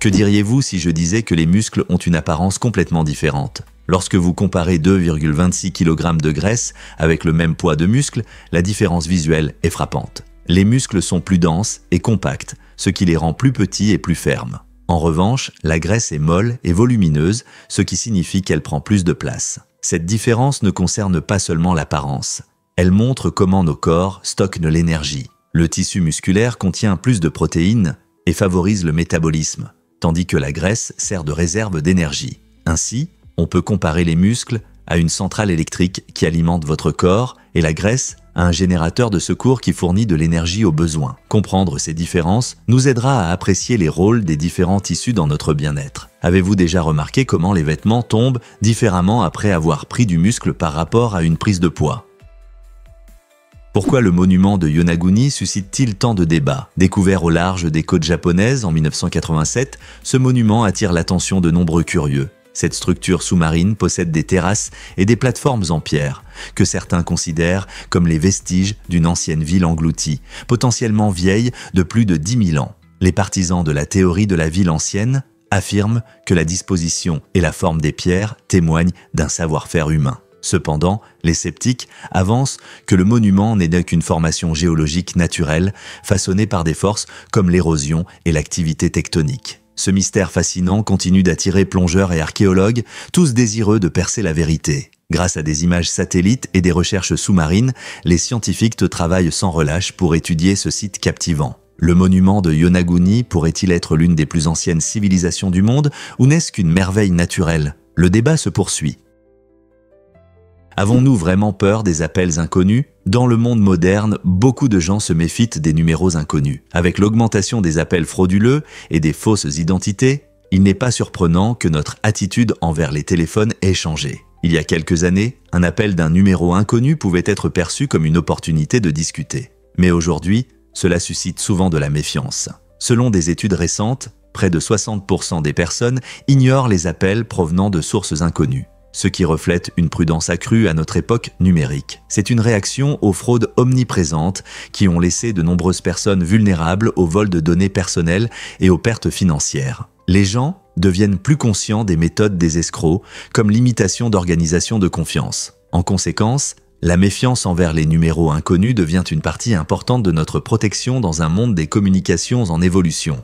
Speaker 1: Que diriez-vous si je disais que les muscles ont une apparence complètement différente ? Lorsque vous comparez 2,26 kg de graisse avec le même poids de muscles, la différence visuelle est frappante. Les muscles sont plus denses et compacts, ce qui les rend plus petits et plus fermes. En revanche, la graisse est molle et volumineuse, ce qui signifie qu'elle prend plus de place. Cette différence ne concerne pas seulement l'apparence. Elle montre comment nos corps stockent de l'énergie. Le tissu musculaire contient plus de protéines et favorise le métabolisme, tandis que la graisse sert de réserve d'énergie. Ainsi, on peut comparer les muscles à une centrale électrique qui alimente votre corps et la graisse à un générateur de secours qui fournit de l'énergie aux besoins. Comprendre ces différences nous aidera à apprécier les rôles des différents tissus dans notre bien-être. Avez-vous déjà remarqué comment les vêtements tombent différemment après avoir pris du muscle par rapport à une prise de poids ? Pourquoi le monument de Yonaguni suscite-t-il tant de débats ? Découvert au large des côtes japonaises en 1987, ce monument attire l'attention de nombreux curieux. Cette structure sous-marine possède des terrasses et des plateformes en pierre, que certains considèrent comme les vestiges d'une ancienne ville engloutie, potentiellement vieille de plus de 10 000 ans. Les partisans de la théorie de la ville ancienne affirment que la disposition et la forme des pierres témoignent d'un savoir-faire humain. Cependant, les sceptiques avancent que le monument n'est qu'une formation géologique naturelle, façonnée par des forces comme l'érosion et l'activité tectonique. Ce mystère fascinant continue d'attirer plongeurs et archéologues, tous désireux de percer la vérité. Grâce à des images satellites et des recherches sous-marines, les scientifiques travaillent sans relâche pour étudier ce site captivant. Le monument de Yonaguni pourrait-il être l'une des plus anciennes civilisations du monde ou n'est-ce qu'une merveille naturelle ? Le débat se poursuit. Avons-nous vraiment peur des appels inconnus ? Dans le monde moderne, beaucoup de gens se méfient des numéros inconnus. Avec l'augmentation des appels frauduleux et des fausses identités, il n'est pas surprenant que notre attitude envers les téléphones ait changé. Il y a quelques années, un appel d'un numéro inconnu pouvait être perçu comme une opportunité de discuter. Mais aujourd'hui, cela suscite souvent de la méfiance. Selon des études récentes, près de 60% des personnes ignorent les appels provenant de sources inconnues. ce qui reflète une prudence accrue à notre époque numérique. C'est une réaction aux fraudes omniprésentes qui ont laissé de nombreuses personnes vulnérables au vol de données personnelles et aux pertes financières. Les gens deviennent plus conscients des méthodes des escrocs, comme l'imitation d'organisations de confiance. En conséquence, la méfiance envers les numéros inconnus devient une partie importante de notre protection dans un monde des communications en évolution.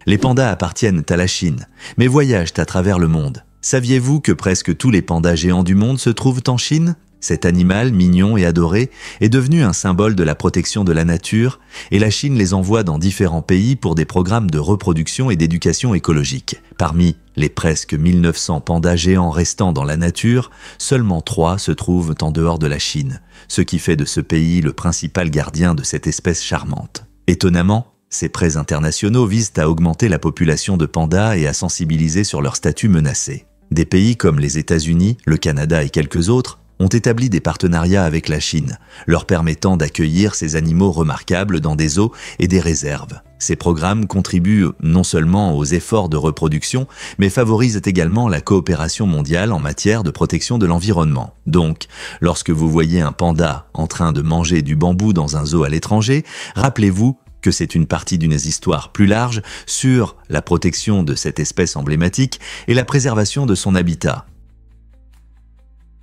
Speaker 1: Les pandas appartiennent à la Chine, mais voyagent à travers le monde. Saviez-vous que presque tous les pandas géants du monde se trouvent en Chine ? Cet animal, mignon et adoré, est devenu un symbole de la protection de la nature, et la Chine les envoie dans différents pays pour des programmes de reproduction et d'éducation écologique. Parmi les presque 1900 pandas géants restants dans la nature, seulement 3 se trouvent en dehors de la Chine, ce qui fait de ce pays le principal gardien de cette espèce charmante. Étonnamment, ces prêts internationaux visent à augmenter la population de pandas et à sensibiliser sur leur statut menacé. Des pays comme les États-Unis, le Canada et quelques autres ont établi des partenariats avec la Chine, leur permettant d'accueillir ces animaux remarquables dans des zoos et des réserves. Ces programmes contribuent non seulement aux efforts de reproduction, mais favorisent également la coopération mondiale en matière de protection de l'environnement. Donc, lorsque vous voyez un panda en train de manger du bambou dans un zoo à l'étranger, rappelez-vous que c'est une partie d'une histoire plus large sur la protection de cette espèce emblématique et la préservation de son habitat.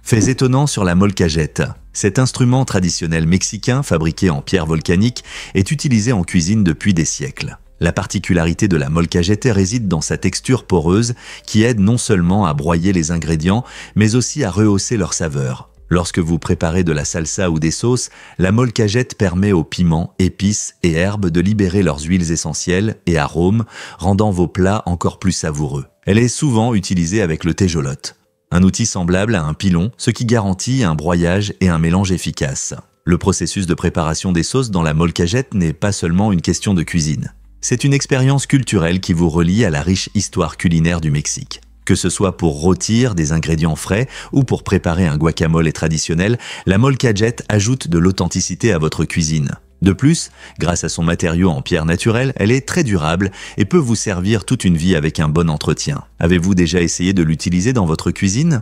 Speaker 1: Faits étonnants sur la molcajete. Cet instrument traditionnel mexicain fabriqué en pierre volcanique est utilisé en cuisine depuis des siècles. La particularité de la molcajete réside dans sa texture poreuse qui aide non seulement à broyer les ingrédients, mais aussi à rehausser leur saveur. Lorsque vous préparez de la salsa ou des sauces, la molcajete permet aux piments, épices et herbes de libérer leurs huiles essentielles et arômes, rendant vos plats encore plus savoureux. Elle est souvent utilisée avec le tejolote, un outil semblable à un pilon, ce qui garantit un broyage et un mélange efficace. Le processus de préparation des sauces dans la molcajete n'est pas seulement une question de cuisine. C'est une expérience culturelle qui vous relie à la riche histoire culinaire du Mexique. Que ce soit pour rôtir des ingrédients frais ou pour préparer un guacamole traditionnel, la molcajete ajoute de l'authenticité à votre cuisine. De plus, grâce à son matériau en pierre naturelle, elle est très durable et peut vous servir toute une vie avec un bon entretien. Avez-vous déjà essayé de l'utiliser dans votre cuisine ?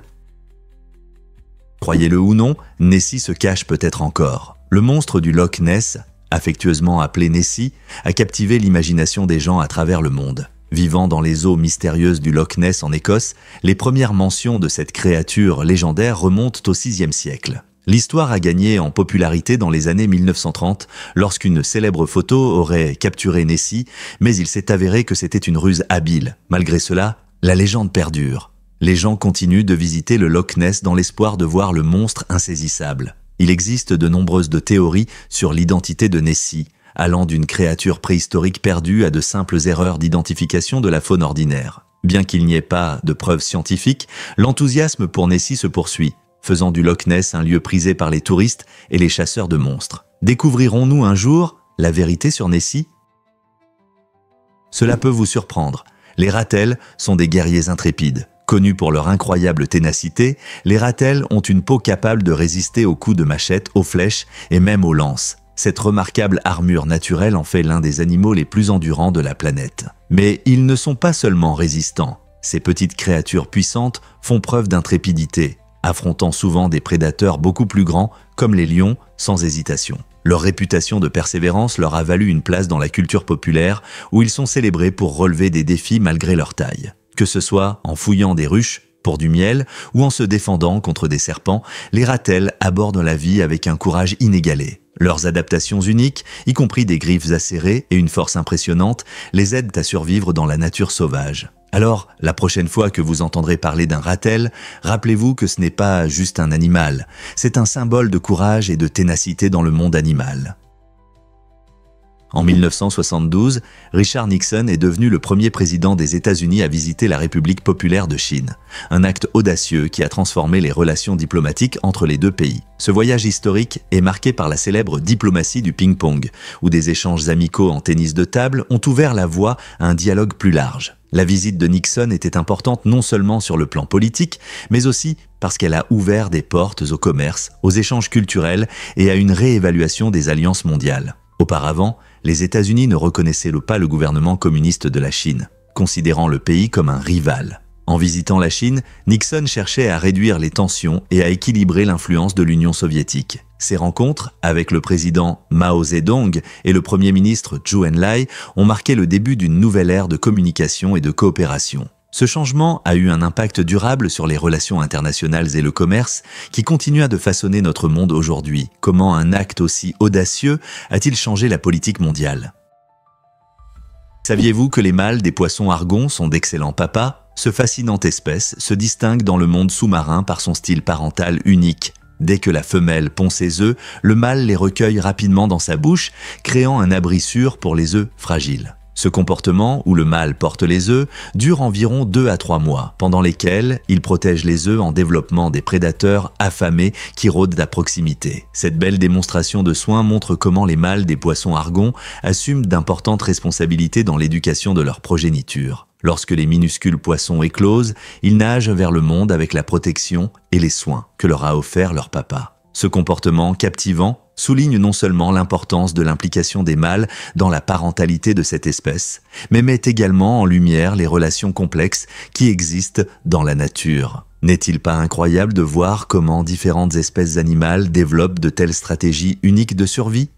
Speaker 1: Croyez-le ou non, Nessie se cache peut-être encore. Le monstre du Loch Ness, affectueusement appelé Nessie, a captivé l'imagination des gens à travers le monde. Vivant dans les eaux mystérieuses du Loch Ness en Écosse, les premières mentions de cette créature légendaire remontent au VIe siècle. L'histoire a gagné en popularité dans les années 1930 lorsqu'une célèbre photo aurait capturé Nessie, mais il s'est avéré que c'était une ruse habile. Malgré cela, la légende perdure. Les gens continuent de visiter le Loch Ness dans l'espoir de voir le monstre insaisissable. Il existe de nombreuses théories sur l'identité de Nessie, allant d'une créature préhistorique perdue à de simples erreurs d'identification de la faune ordinaire. Bien qu'il n'y ait pas de preuves scientifiques, l'enthousiasme pour Nessie se poursuit, faisant du Loch Ness un lieu prisé par les touristes et les chasseurs de monstres. Découvrirons-nous un jour la vérité sur Nessie ? Cela peut vous surprendre. Les ratels sont des guerriers intrépides. Connus pour leur incroyable ténacité, les ratels ont une peau capable de résister aux coups de machette, aux flèches et même aux lances. Cette remarquable armure naturelle en fait l'un des animaux les plus endurants de la planète. Mais ils ne sont pas seulement résistants. Ces petites créatures puissantes font preuve d'intrépidité, affrontant souvent des prédateurs beaucoup plus grands comme les lions sans hésitation. Leur réputation de persévérance leur a valu une place dans la culture populaire où ils sont célébrés pour relever des défis malgré leur taille. Que ce soit en fouillant des ruches pour du miel ou en se défendant contre des serpents, les ratels abordent la vie avec un courage inégalé. Leurs adaptations uniques, y compris des griffes acérées et une force impressionnante, les aident à survivre dans la nature sauvage. Alors, la prochaine fois que vous entendrez parler d'un ratel, rappelez-vous que ce n'est pas juste un animal, c'est un symbole de courage et de ténacité dans le monde animal. En 1972, Richard Nixon est devenu le premier président des États-Unis à visiter la République populaire de Chine, un acte audacieux qui a transformé les relations diplomatiques entre les deux pays. Ce voyage historique est marqué par la célèbre diplomatie du ping-pong, où des échanges amicaux en tennis de table ont ouvert la voie à un dialogue plus large. La visite de Nixon était importante non seulement sur le plan politique, mais aussi parce qu'elle a ouvert des portes au commerce, aux échanges culturels et à une réévaluation des alliances mondiales. Auparavant, les États-Unis ne reconnaissaient pas le gouvernement communiste de la Chine, considérant le pays comme un rival. En visitant la Chine, Nixon cherchait à réduire les tensions et à équilibrer l'influence de l'Union soviétique. Ces rencontres avec le président Mao Zedong et le premier ministre Zhou Enlai ont marqué le début d'une nouvelle ère de communication et de coopération. Ce changement a eu un impact durable sur les relations internationales et le commerce qui continue de façonner notre monde aujourd'hui. Comment un acte aussi audacieux a-t-il changé la politique mondiale ? Saviez-vous que les mâles des poissons argons sont d'excellents papas ? Ce fascinante espèce se distingue dans le monde sous-marin par son style parental unique. Dès que la femelle pond ses œufs, le mâle les recueille rapidement dans sa bouche, créant un abri sûr pour les œufs fragiles. Ce comportement, où le mâle porte les œufs, dure environ 2 à 3 mois, pendant lesquels il protège les œufs en développement des prédateurs affamés qui rôdent à proximité. Cette belle démonstration de soins montre comment les mâles des poissons argons assument d'importantes responsabilités dans l'éducation de leur progéniture. Lorsque les minuscules poissons éclosent, ils nagent vers le monde avec la protection et les soins que leur a offert leur papa. Ce comportement captivant souligne non seulement l'importance de l'implication des mâles dans la parentalité de cette espèce, mais met également en lumière les relations complexes qui existent dans la nature. N'est-il pas incroyable de voir comment différentes espèces animales développent de telles stratégies uniques de survie ?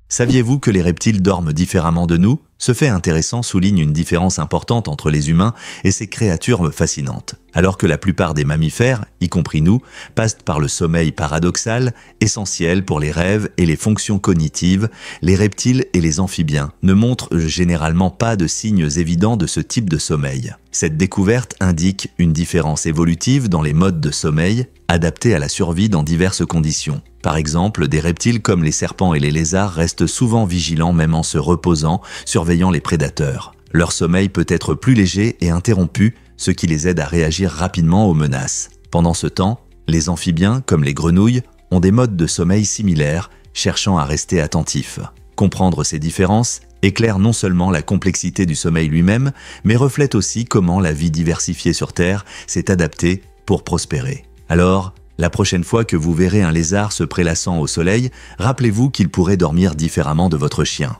Speaker 1: Saviez-vous que les reptiles dorment différemment de nous ? Ce fait intéressant souligne une différence importante entre les humains et ces créatures fascinantes. Alors que la plupart des mammifères, y compris nous, passent par le sommeil paradoxal, essentiel pour les rêves et les fonctions cognitives, les reptiles et les amphibiens ne montrent généralement pas de signes évidents de ce type de sommeil. Cette découverte indique une différence évolutive dans les modes de sommeil, adaptés à la survie dans diverses conditions. Par exemple, des reptiles comme les serpents et les lézards restent souvent vigilants même en se reposant, surveillant les prédateurs. Leur sommeil peut être plus léger et interrompu, ce qui les aide à réagir rapidement aux menaces. Pendant ce temps, les amphibiens, comme les grenouilles, ont des modes de sommeil similaires, cherchant à rester attentifs. Comprendre ces différences éclaire non seulement la complexité du sommeil lui-même, mais reflète aussi comment la vie diversifiée sur Terre s'est adaptée pour prospérer. Alors, la prochaine fois que vous verrez un lézard se prélassant au soleil, rappelez-vous qu'il pourrait dormir différemment de votre chien.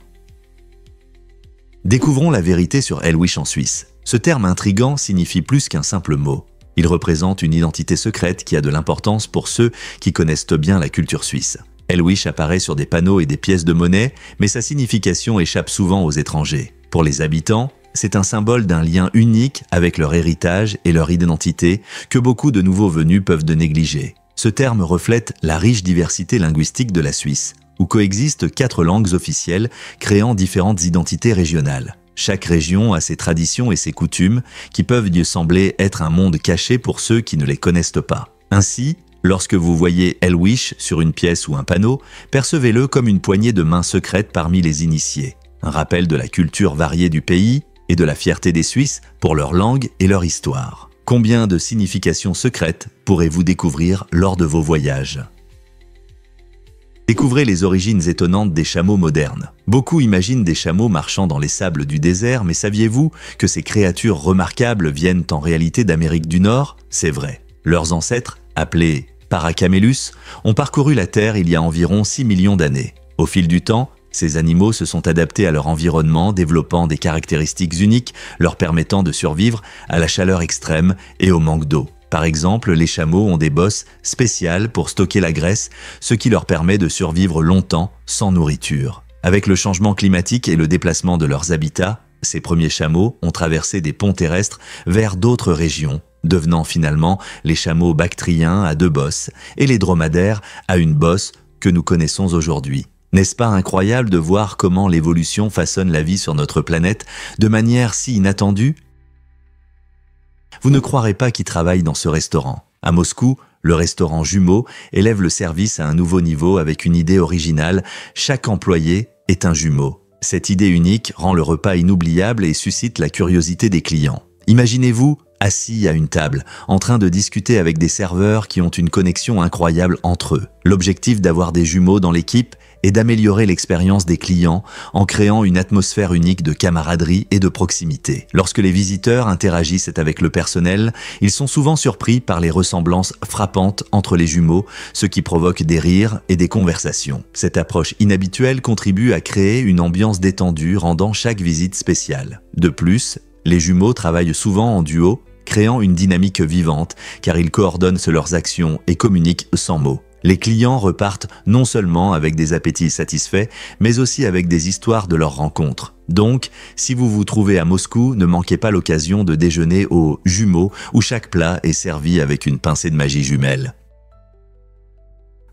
Speaker 1: Découvrons la vérité sur Elwish en Suisse. Ce terme intrigant signifie plus qu'un simple mot. Il représente une identité secrète qui a de l'importance pour ceux qui connaissent bien la culture suisse. Elwish apparaît sur des panneaux et des pièces de monnaie, mais sa signification échappe souvent aux étrangers. Pour les habitants, c'est un symbole d'un lien unique avec leur héritage et leur identité que beaucoup de nouveaux venus peuvent négliger. Ce terme reflète la riche diversité linguistique de la Suisse, où coexistent 4 langues officielles créant différentes identités régionales. Chaque région a ses traditions et ses coutumes qui peuvent lui sembler être un monde caché pour ceux qui ne les connaissent pas. Ainsi, lorsque vous voyez Elwish sur une pièce ou un panneau, percevez-le comme une poignée de main secrète parmi les initiés. Un rappel de la culture variée du pays et de la fierté des Suisses pour leur langue et leur histoire. Combien de significations secrètes pourrez-vous découvrir lors de vos voyages ? Découvrez les origines étonnantes des chameaux modernes. Beaucoup imaginent des chameaux marchant dans les sables du désert, mais saviez-vous que ces créatures remarquables viennent en réalité d'Amérique du Nord ? C'est vrai. Leurs ancêtres, appelés Paracamélus, ont parcouru la Terre il y a environ 6 millions d'années. Au fil du temps, ces animaux se sont adaptés à leur environnement, développant des caractéristiques uniques leur permettant de survivre à la chaleur extrême et au manque d'eau. Par exemple, les chameaux ont des bosses spéciales pour stocker la graisse, ce qui leur permet de survivre longtemps sans nourriture. Avec le changement climatique et le déplacement de leurs habitats, ces premiers chameaux ont traversé des ponts terrestres vers d'autres régions, devenant finalement les chameaux bactriens à 2 bosses et les dromadaires à une bosse que nous connaissons aujourd'hui. N'est-ce pas incroyable de voir comment l'évolution façonne la vie sur notre planète de manière si inattendue ? Vous ne croirez pas qui travaille dans ce restaurant. À Moscou, le restaurant Jumeaux élève le service à un nouveau niveau avec une idée originale. Chaque employé est un jumeau. Cette idée unique rend le repas inoubliable et suscite la curiosité des clients. Imaginez-vous assis à une table, en train de discuter avec des serveurs qui ont une connexion incroyable entre eux. L'objectif d'avoir des jumeaux dans l'équipe est d'améliorer l'expérience des clients en créant une atmosphère unique de camaraderie et de proximité. Lorsque les visiteurs interagissent avec le personnel, ils sont souvent surpris par les ressemblances frappantes entre les jumeaux, ce qui provoque des rires et des conversations. Cette approche inhabituelle contribue à créer une ambiance détendue, rendant chaque visite spéciale. De plus, Les jumeaux travaillent souvent en duo, créant une dynamique vivante, car ils coordonnent leurs actions et communiquent sans mots. Les clients repartent non seulement avec des appétits satisfaits, mais aussi avec des histoires de leurs rencontres. Donc, si vous vous trouvez à Moscou, ne manquez pas l'occasion de déjeuner aux jumeaux, où chaque plat est servi avec une pincée de magie jumelle.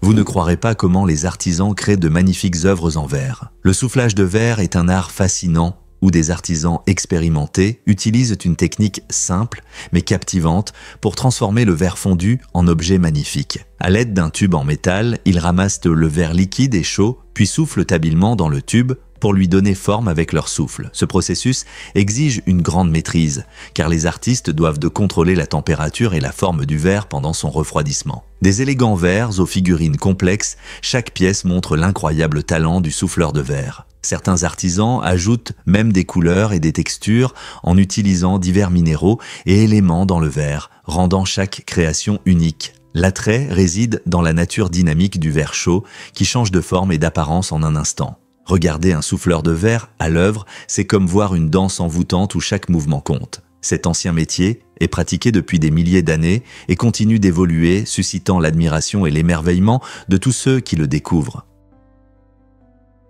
Speaker 1: Vous ne croirez pas comment les artisans créent de magnifiques œuvres en verre. Le soufflage de verre est un art fascinant où des artisans expérimentés utilisent une technique simple mais captivante pour transformer le verre fondu en objet magnifique. À l'aide d'un tube en métal, ils ramassent le verre liquide et chaud, puis soufflent habilement dans le tube pour lui donner forme avec leur souffle. Ce processus exige une grande maîtrise, car les artistes doivent contrôler la température et la forme du verre pendant son refroidissement. Des élégants verres aux figurines complexes, chaque pièce montre l'incroyable talent du souffleur de verre. Certains artisans ajoutent même des couleurs et des textures en utilisant divers minéraux et éléments dans le verre, rendant chaque création unique. L'attrait réside dans la nature dynamique du verre chaud qui change de forme et d'apparence en un instant. Regarder un souffleur de verre à l'œuvre, c'est comme voir une danse envoûtante où chaque mouvement compte. Cet ancien métier est pratiqué depuis des milliers d'années et continue d'évoluer, suscitant l'admiration et l'émerveillement de tous ceux qui le découvrent.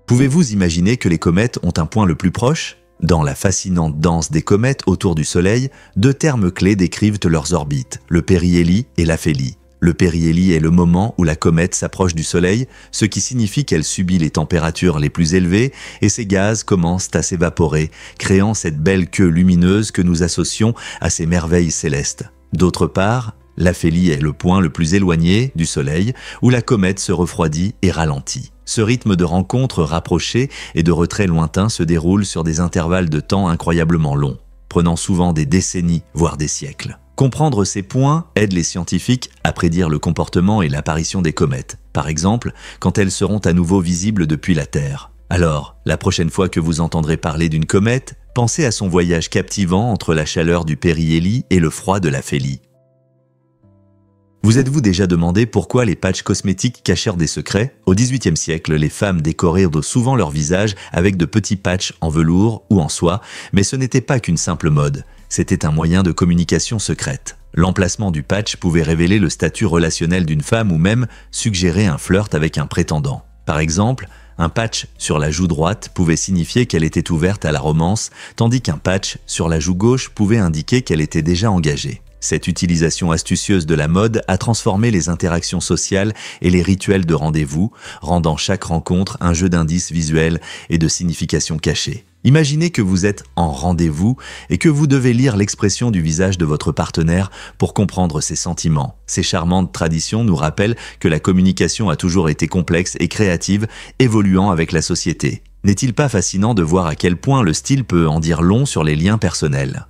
Speaker 1: Pouvez-vous imaginer que les comètes ont un point le plus proche ? Dans la fascinante danse des comètes autour du Soleil, deux termes clés décrivent leurs orbites, le périhélie et l'aphélie. Le périhélie est le moment où la comète s'approche du Soleil, ce qui signifie qu'elle subit les températures les plus élevées et ses gaz commencent à s'évaporer, créant cette belle queue lumineuse que nous associons à ces merveilles célestes. D'autre part, l'aphélie est le point le plus éloigné du Soleil où la comète se refroidit et ralentit. Ce rythme de rencontres rapprochées et de retraits lointains se déroule sur des intervalles de temps incroyablement longs, prenant souvent des décennies, voire des siècles. Comprendre ces points aide les scientifiques à prédire le comportement et l'apparition des comètes, par exemple quand elles seront à nouveau visibles depuis la Terre. Alors, la prochaine fois que vous entendrez parler d'une comète, pensez à son voyage captivant entre la chaleur du périhélie et le froid de l'aphélie. Vous êtes-vous déjà demandé pourquoi les patchs cosmétiques cachèrent des secrets ? Au XVIIIe siècle, les femmes décoraient souvent leur visage avec de petits patchs en velours ou en soie, mais ce n'était pas qu'une simple mode, c'était un moyen de communication secrète. L'emplacement du patch pouvait révéler le statut relationnel d'une femme ou même suggérer un flirt avec un prétendant. Par exemple, un patch sur la joue droite pouvait signifier qu'elle était ouverte à la romance, tandis qu'un patch sur la joue gauche pouvait indiquer qu'elle était déjà engagée. Cette utilisation astucieuse de la mode a transformé les interactions sociales et les rituels de rendez-vous, rendant chaque rencontre un jeu d'indices visuels et de significations cachées. Imaginez que vous êtes en rendez-vous et que vous devez lire l'expression du visage de votre partenaire pour comprendre ses sentiments. Ces charmantes traditions nous rappellent que la communication a toujours été complexe et créative, évoluant avec la société. N'est-il pas fascinant de voir à quel point le style peut en dire long sur les liens personnels ?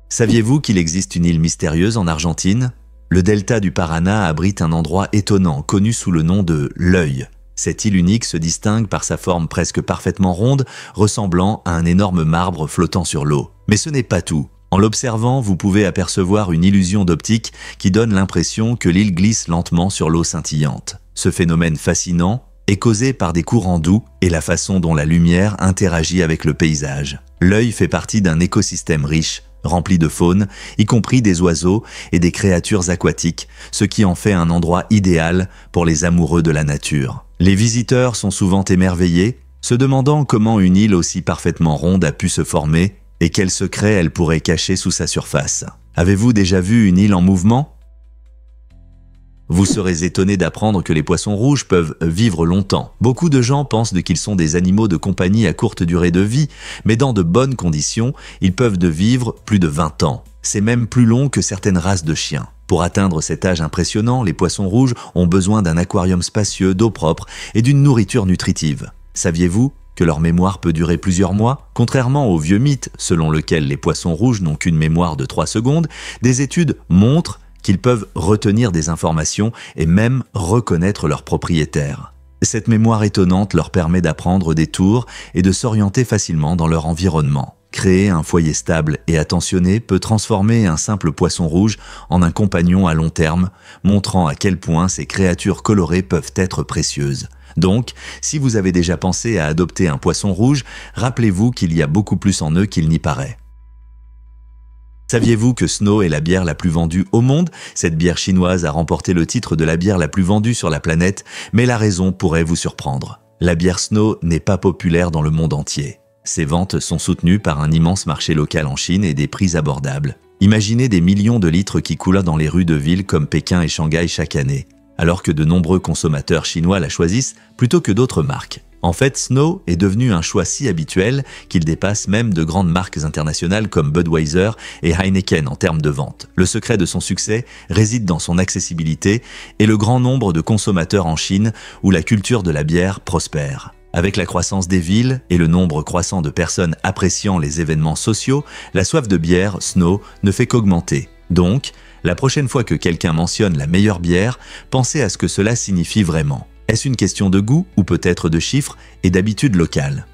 Speaker 1: Saviez-vous qu'il existe une île mystérieuse en Argentine ? Le delta du Paraná abrite un endroit étonnant connu sous le nom de l'œil. Cette île unique se distingue par sa forme presque parfaitement ronde, ressemblant à un énorme marbre flottant sur l'eau. Mais ce n'est pas tout. En l'observant, vous pouvez apercevoir une illusion d'optique qui donne l'impression que l'île glisse lentement sur l'eau scintillante. Ce phénomène fascinant est causé par des courants doux et la façon dont la lumière interagit avec le paysage. L'œil fait partie d'un écosystème riche, rempli de faune, y compris des oiseaux et des créatures aquatiques, ce qui en fait un endroit idéal pour les amoureux de la nature. Les visiteurs sont souvent émerveillés, se demandant comment une île aussi parfaitement ronde a pu se former et quels secrets elle pourrait cacher sous sa surface. Avez-vous déjà vu une île en mouvement ? Vous serez étonné d'apprendre que les poissons rouges peuvent vivre longtemps. Beaucoup de gens pensent qu'ils sont des animaux de compagnie à courte durée de vie, mais dans de bonnes conditions, ils peuvent vivre plus de 20 ans. C'est même plus long que certaines races de chiens. Pour atteindre cet âge impressionnant, les poissons rouges ont besoin d'un aquarium spacieux, d'eau propre et d'une nourriture nutritive. Saviez-vous que leur mémoire peut durer plusieurs mois ? Contrairement au vieux mythe selon lequel les poissons rouges n'ont qu'une mémoire de 3 secondes, des études montrent qu'ils peuvent retenir des informations et même reconnaître leurs propriétaires. Cette mémoire étonnante leur permet d'apprendre des tours et de s'orienter facilement dans leur environnement. Créer un foyer stable et attentionné peut transformer un simple poisson rouge en un compagnon à long terme, montrant à quel point ces créatures colorées peuvent être précieuses. Donc, si vous avez déjà pensé à adopter un poisson rouge, rappelez-vous qu'il y a beaucoup plus en eux qu'il n'y paraît. Saviez-vous que Snow est la bière la plus vendue au monde? Cette bière chinoise a remporté le titre de la bière la plus vendue sur la planète, mais la raison pourrait vous surprendre. La bière Snow n'est pas populaire dans le monde entier. Ses ventes sont soutenues par un immense marché local en Chine et des prix abordables. Imaginez des millions de litres qui coulent dans les rues de villes comme Pékin et Shanghai chaque année, alors que de nombreux consommateurs chinois la choisissent plutôt que d'autres marques. En fait, Snow est devenu un choix si habituel qu'il dépasse même de grandes marques internationales comme Budweiser et Heineken en termes de vente. Le secret de son succès réside dans son accessibilité et le grand nombre de consommateurs en Chine où la culture de la bière prospère. Avec la croissance des villes et le nombre croissant de personnes appréciant les événements sociaux, la soif de bière Snow ne fait qu'augmenter. Donc, la prochaine fois que quelqu'un mentionne la meilleure bière, pensez à ce que cela signifie vraiment. Est-ce une question de goût ou peut-être de chiffres et d'habitudes locales?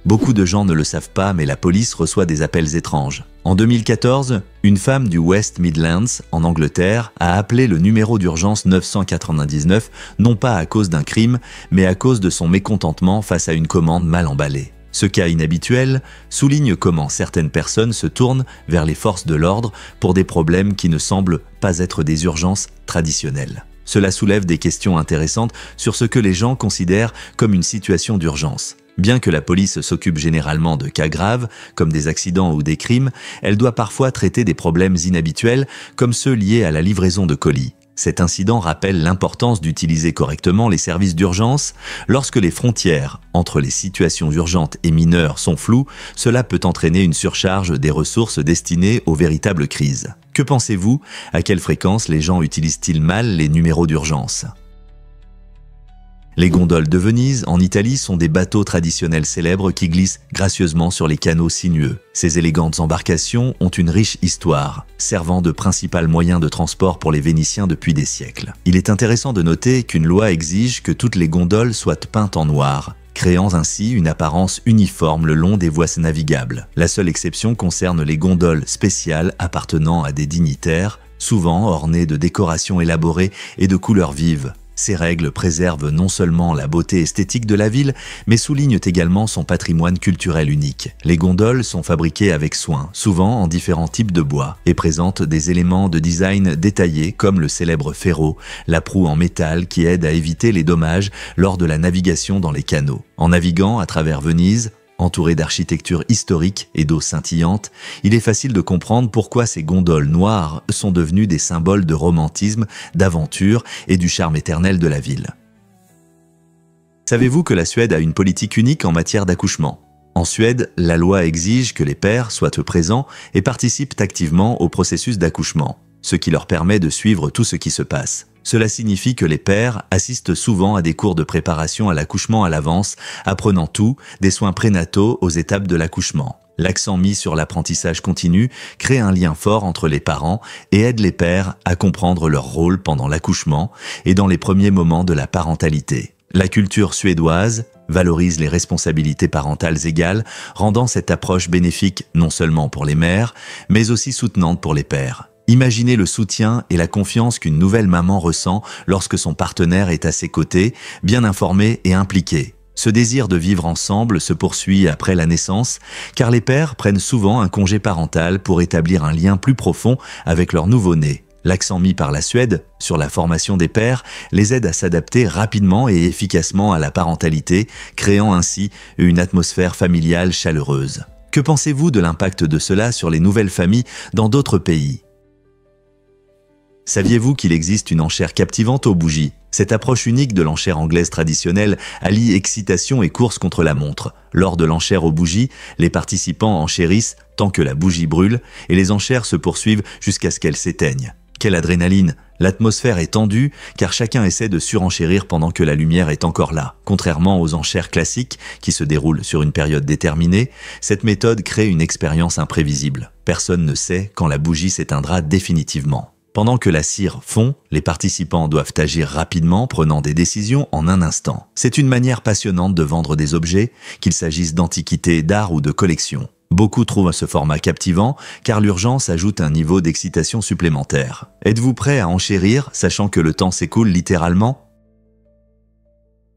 Speaker 1: Beaucoup de gens ne le savent pas, mais la police reçoit des appels étranges. En 2014, une femme du West Midlands, en Angleterre, a appelé le numéro d'urgence 999, non pas à cause d'un crime, mais à cause de son mécontentement face à une commande mal emballée. Ce cas inhabituel souligne comment certaines personnes se tournent vers les forces de l'ordre pour des problèmes qui ne semblent pas être des urgences traditionnelles. Cela soulève des questions intéressantes sur ce que les gens considèrent comme une situation d'urgence. Bien que la police s'occupe généralement de cas graves, comme des accidents ou des crimes, elle doit parfois traiter des problèmes inhabituels, comme ceux liés à la livraison de colis. Cet incident rappelle l'importance d'utiliser correctement les services d'urgence. Lorsque les frontières entre les situations urgentes et mineures sont floues, cela peut entraîner une surcharge des ressources destinées aux véritables crises. Que pensez-vous? À quelle fréquence les gens utilisent-ils mal les numéros d'urgence? Les gondoles de Venise, en Italie, sont des bateaux traditionnels célèbres qui glissent gracieusement sur les canaux sinueux. Ces élégantes embarcations ont une riche histoire, servant de principal moyen de transport pour les Vénitiens depuis des siècles. Il est intéressant de noter qu'une loi exige que toutes les gondoles soient peintes en noir, créant ainsi une apparence uniforme le long des voies navigables. La seule exception concerne les gondoles spéciales appartenant à des dignitaires, souvent ornées de décorations élaborées et de couleurs vives. Ces règles préservent non seulement la beauté esthétique de la ville, mais soulignent également son patrimoine culturel unique. Les gondoles sont fabriquées avec soin, souvent en différents types de bois, et présentent des éléments de design détaillés comme le célèbre ferro, la proue en métal qui aide à éviter les dommages lors de la navigation dans les canaux. En naviguant à travers Venise, entouré d'architecture historique et d'eau scintillante, il est facile de comprendre pourquoi ces gondoles noires sont devenues des symboles de romantisme, d'aventure et du charme éternel de la ville. Savez-vous que la Suède a une politique unique en matière d'accouchement? En Suède, la loi exige que les pères soient présents et participent activement au processus d'accouchement, ce qui leur permet de suivre tout ce qui se passe. Cela signifie que les pères assistent souvent à des cours de préparation à l'accouchement à l'avance, apprenant tout, des soins prénataux aux étapes de l'accouchement. L'accent mis sur l'apprentissage continu crée un lien fort entre les parents et aide les pères à comprendre leur rôle pendant l'accouchement et dans les premiers moments de la parentalité. La culture suédoise valorise les responsabilités parentales égales, rendant cette approche bénéfique non seulement pour les mères, mais aussi soutenante pour les pères. Imaginez le soutien et la confiance qu'une nouvelle maman ressent lorsque son partenaire est à ses côtés, bien informé et impliqué. Ce désir de vivre ensemble se poursuit après la naissance, car les pères prennent souvent un congé parental pour établir un lien plus profond avec leur nouveau-né. L'accent mis par la Suède sur la formation des pères les aide à s'adapter rapidement et efficacement à la parentalité, créant ainsi une atmosphère familiale chaleureuse. Que pensez-vous de l'impact de cela sur les nouvelles familles dans d'autres pays ? Saviez-vous qu'il existe une enchère captivante aux bougies? Cette approche unique de l'enchère anglaise traditionnelle allie excitation et course contre la montre. Lors de l'enchère aux bougies, les participants enchérissent tant que la bougie brûle et les enchères se poursuivent jusqu'à ce qu'elles s'éteignent. Quelle adrénaline! L'atmosphère est tendue car chacun essaie de surenchérir pendant que la lumière est encore là. Contrairement aux enchères classiques qui se déroulent sur une période déterminée, cette méthode crée une expérience imprévisible. Personne ne sait quand la bougie s'éteindra définitivement. Pendant que la cire fond, les participants doivent agir rapidement, prenant des décisions en un instant. C'est une manière passionnante de vendre des objets, qu'il s'agisse d'antiquités, d'art ou de collection. Beaucoup trouvent ce format captivant, car l'urgence ajoute un niveau d'excitation supplémentaire. Êtes-vous prêt à enchérir, sachant que le temps s'écoule littéralement ?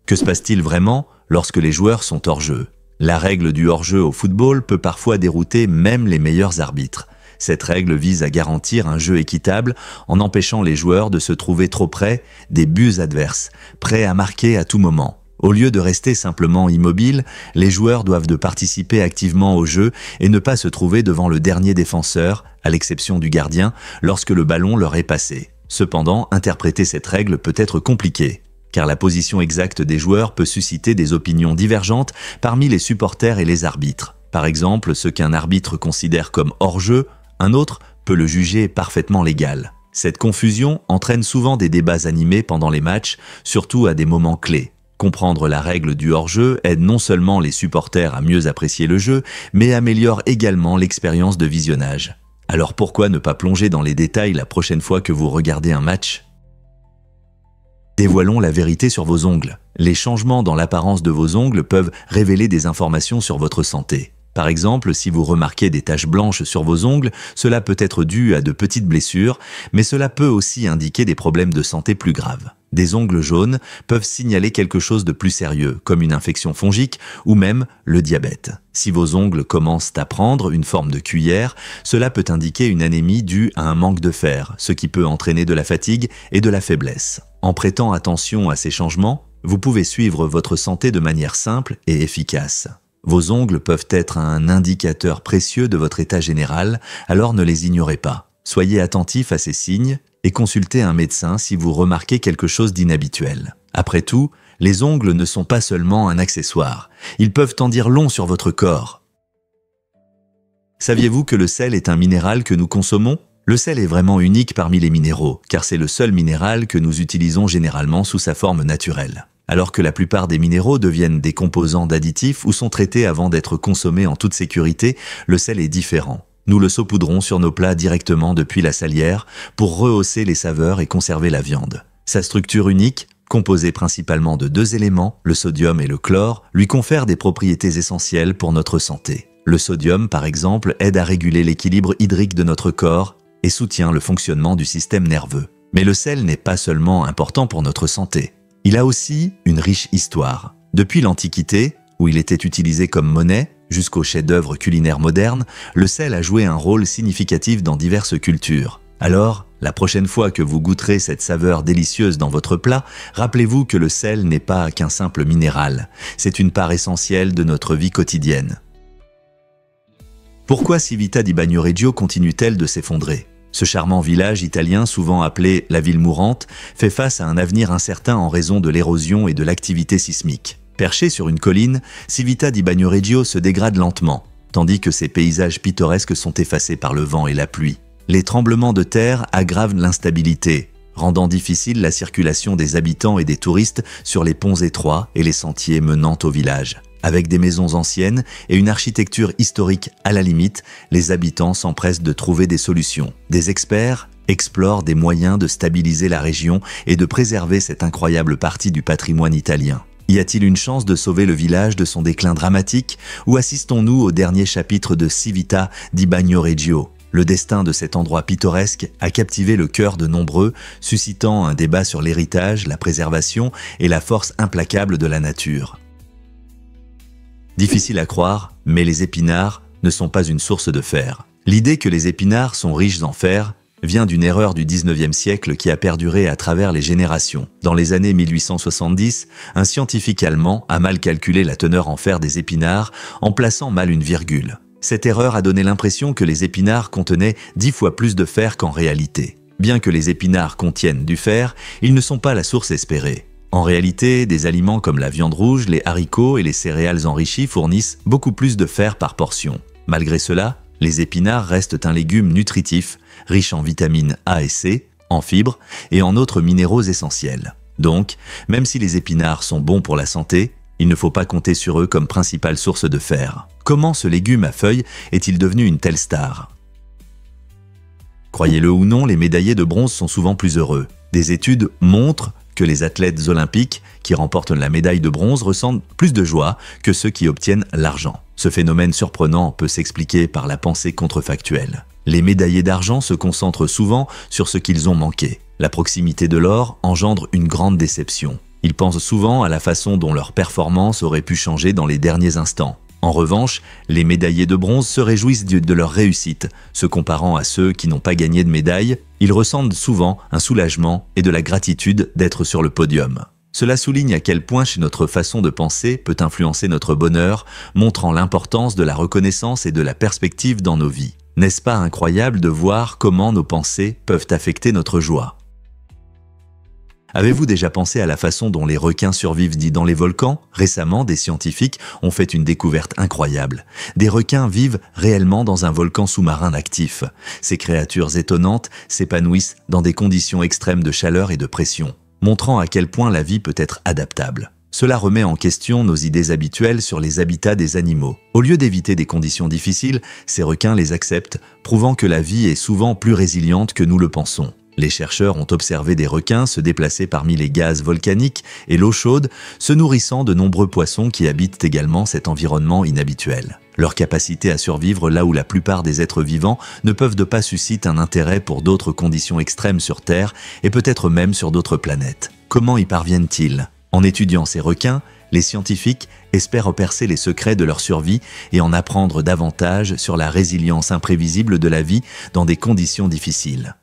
Speaker 1: Que se passe-t-il vraiment lorsque les joueurs sont hors jeu? La règle du hors-jeu au football peut parfois dérouter même les meilleurs arbitres. Cette règle vise à garantir un jeu équitable en empêchant les joueurs de se trouver trop près des buts adverses, prêts à marquer à tout moment. Au lieu de rester simplement immobiles, les joueurs doivent de participer activement au jeu et ne pas se trouver devant le dernier défenseur, à l'exception du gardien, lorsque le ballon leur est passé. Cependant, interpréter cette règle peut être compliqué, car la position exacte des joueurs peut susciter des opinions divergentes parmi les supporters et les arbitres. Par exemple, ce qu'un arbitre considère comme hors-jeu, un autre peut le juger parfaitement légal. Cette confusion entraîne souvent des débats animés pendant les matchs, surtout à des moments clés. Comprendre la règle du hors-jeu aide non seulement les supporters à mieux apprécier le jeu, mais améliore également l'expérience de visionnage. Alors pourquoi ne pas plonger dans les détails la prochaine fois que vous regardez un match? Dévoilons la vérité sur vos ongles. Les changements dans l'apparence de vos ongles peuvent révéler des informations sur votre santé. Par exemple, si vous remarquez des taches blanches sur vos ongles, cela peut être dû à de petites blessures, mais cela peut aussi indiquer des problèmes de santé plus graves. Des ongles jaunes peuvent signaler quelque chose de plus sérieux, comme une infection fongique ou même le diabète. Si vos ongles commencent à prendre une forme de cuillère, cela peut indiquer une anémie due à un manque de fer, ce qui peut entraîner de la fatigue et de la faiblesse. En prêtant attention à ces changements, vous pouvez suivre votre santé de manière simple et efficace. Vos ongles peuvent être un indicateur précieux de votre état général, alors ne les ignorez pas. Soyez attentif à ces signes et consultez un médecin si vous remarquez quelque chose d'inhabituel. Après tout, les ongles ne sont pas seulement un accessoire, ils peuvent en dire long sur votre corps. Saviez-vous que le sel est un minéral que nous consommons? Le sel est vraiment unique parmi les minéraux, car c'est le seul minéral que nous utilisons généralement sous sa forme naturelle. Alors que la plupart des minéraux deviennent des composants d'additifs ou sont traités avant d'être consommés en toute sécurité, le sel est différent. Nous le saupoudrons sur nos plats directement depuis la salière pour rehausser les saveurs et conserver la viande. Sa structure unique, composée principalement de 2 éléments, le sodium et le chlore, lui confère des propriétés essentielles pour notre santé. Le sodium, par exemple, aide à réguler l'équilibre hydrique de notre corps et soutient le fonctionnement du système nerveux. Mais le sel n'est pas seulement important pour notre santé. Il a aussi une riche histoire. Depuis l'Antiquité, où il était utilisé comme monnaie, jusqu'aux chefs-d'œuvre culinaires modernes, le sel a joué un rôle significatif dans diverses cultures. Alors, la prochaine fois que vous goûterez cette saveur délicieuse dans votre plat, rappelez-vous que le sel n'est pas qu'un simple minéral. C'est une part essentielle de notre vie quotidienne. Pourquoi Civita di Bagnoregio continue-t-elle de s'effondrer? Ce charmant village italien, souvent appelé la ville mourante, fait face à un avenir incertain en raison de l'érosion et de l'activité sismique. Perché sur une colline, Civita di Bagnoregio se dégrade lentement, tandis que ses paysages pittoresques sont effacés par le vent et la pluie. Les tremblements de terre aggravent l'instabilité, rendant difficile la circulation des habitants et des touristes sur les ponts étroits et les sentiers menant au village. Avec des maisons anciennes et une architecture historique à la limite, les habitants s'empressent de trouver des solutions. Des experts explorent des moyens de stabiliser la région et de préserver cette incroyable partie du patrimoine italien. Y a-t-il une chance de sauver le village de son déclin dramatique, ou assistons-nous au dernier chapitre de Civita di Bagnoregio? Le destin de cet endroit pittoresque a captivé le cœur de nombreux, suscitant un débat sur l'héritage, la préservation et la force implacable de la nature. Difficile à croire, mais les épinards ne sont pas une source de fer. L'idée que les épinards sont riches en fer vient d'une erreur du 19e siècle qui a perduré à travers les générations. Dans les années 1870, un scientifique allemand a mal calculé la teneur en fer des épinards en plaçant mal une virgule. Cette erreur a donné l'impression que les épinards contenaient 10 fois plus de fer qu'en réalité. Bien que les épinards contiennent du fer, ils ne sont pas la source espérée. En réalité, des aliments comme la viande rouge, les haricots et les céréales enrichies fournissent beaucoup plus de fer par portion. Malgré cela, les épinards restent un légume nutritif, riche en vitamines A et C, en fibres et en autres minéraux essentiels. Donc, même si les épinards sont bons pour la santé, il ne faut pas compter sur eux comme principale source de fer. Comment ce légume à feuilles est-il devenu une telle star? Croyez-le ou non, les médaillés de bronze sont souvent plus heureux. Des études montrent que les athlètes olympiques qui remportent la médaille de bronze ressentent plus de joie que ceux qui obtiennent l'argent. Ce phénomène surprenant peut s'expliquer par la pensée contrefactuelle. Les médaillés d'argent se concentrent souvent sur ce qu'ils ont manqué. La proximité de l'or engendre une grande déception. Ils pensent souvent à la façon dont leur performance aurait pu changer dans les derniers instants. En revanche, les médaillés de bronze se réjouissent de leur réussite. Se comparant à ceux qui n'ont pas gagné de médaille, ils ressentent souvent un soulagement et de la gratitude d'être sur le podium. Cela souligne à quel point chez notre façon de penser peut influencer notre bonheur, montrant l'importance de la reconnaissance et de la perspective dans nos vies. N'est-ce pas incroyable de voir comment nos pensées peuvent affecter notre joie ? Avez-vous déjà pensé à la façon dont les requins survivent dans les volcans ? Récemment, des scientifiques ont fait une découverte incroyable. Des requins vivent réellement dans un volcan sous-marin actif. Ces créatures étonnantes s'épanouissent dans des conditions extrêmes de chaleur et de pression, montrant à quel point la vie peut être adaptable. Cela remet en question nos idées habituelles sur les habitats des animaux. Au lieu d'éviter des conditions difficiles, ces requins les acceptent, prouvant que la vie est souvent plus résiliente que nous le pensons. Les chercheurs ont observé des requins se déplacer parmi les gaz volcaniques et l'eau chaude, se nourrissant de nombreux poissons qui habitent également cet environnement inhabituel. Leur capacité à survivre là où la plupart des êtres vivants ne peuvent pas susciter un intérêt pour d'autres conditions extrêmes sur Terre et peut-être même sur d'autres planètes. Comment y parviennent-ils ? En étudiant ces requins, les scientifiques espèrent percer les secrets de leur survie et en apprendre davantage sur la résilience imprévisible de la vie dans des conditions difficiles.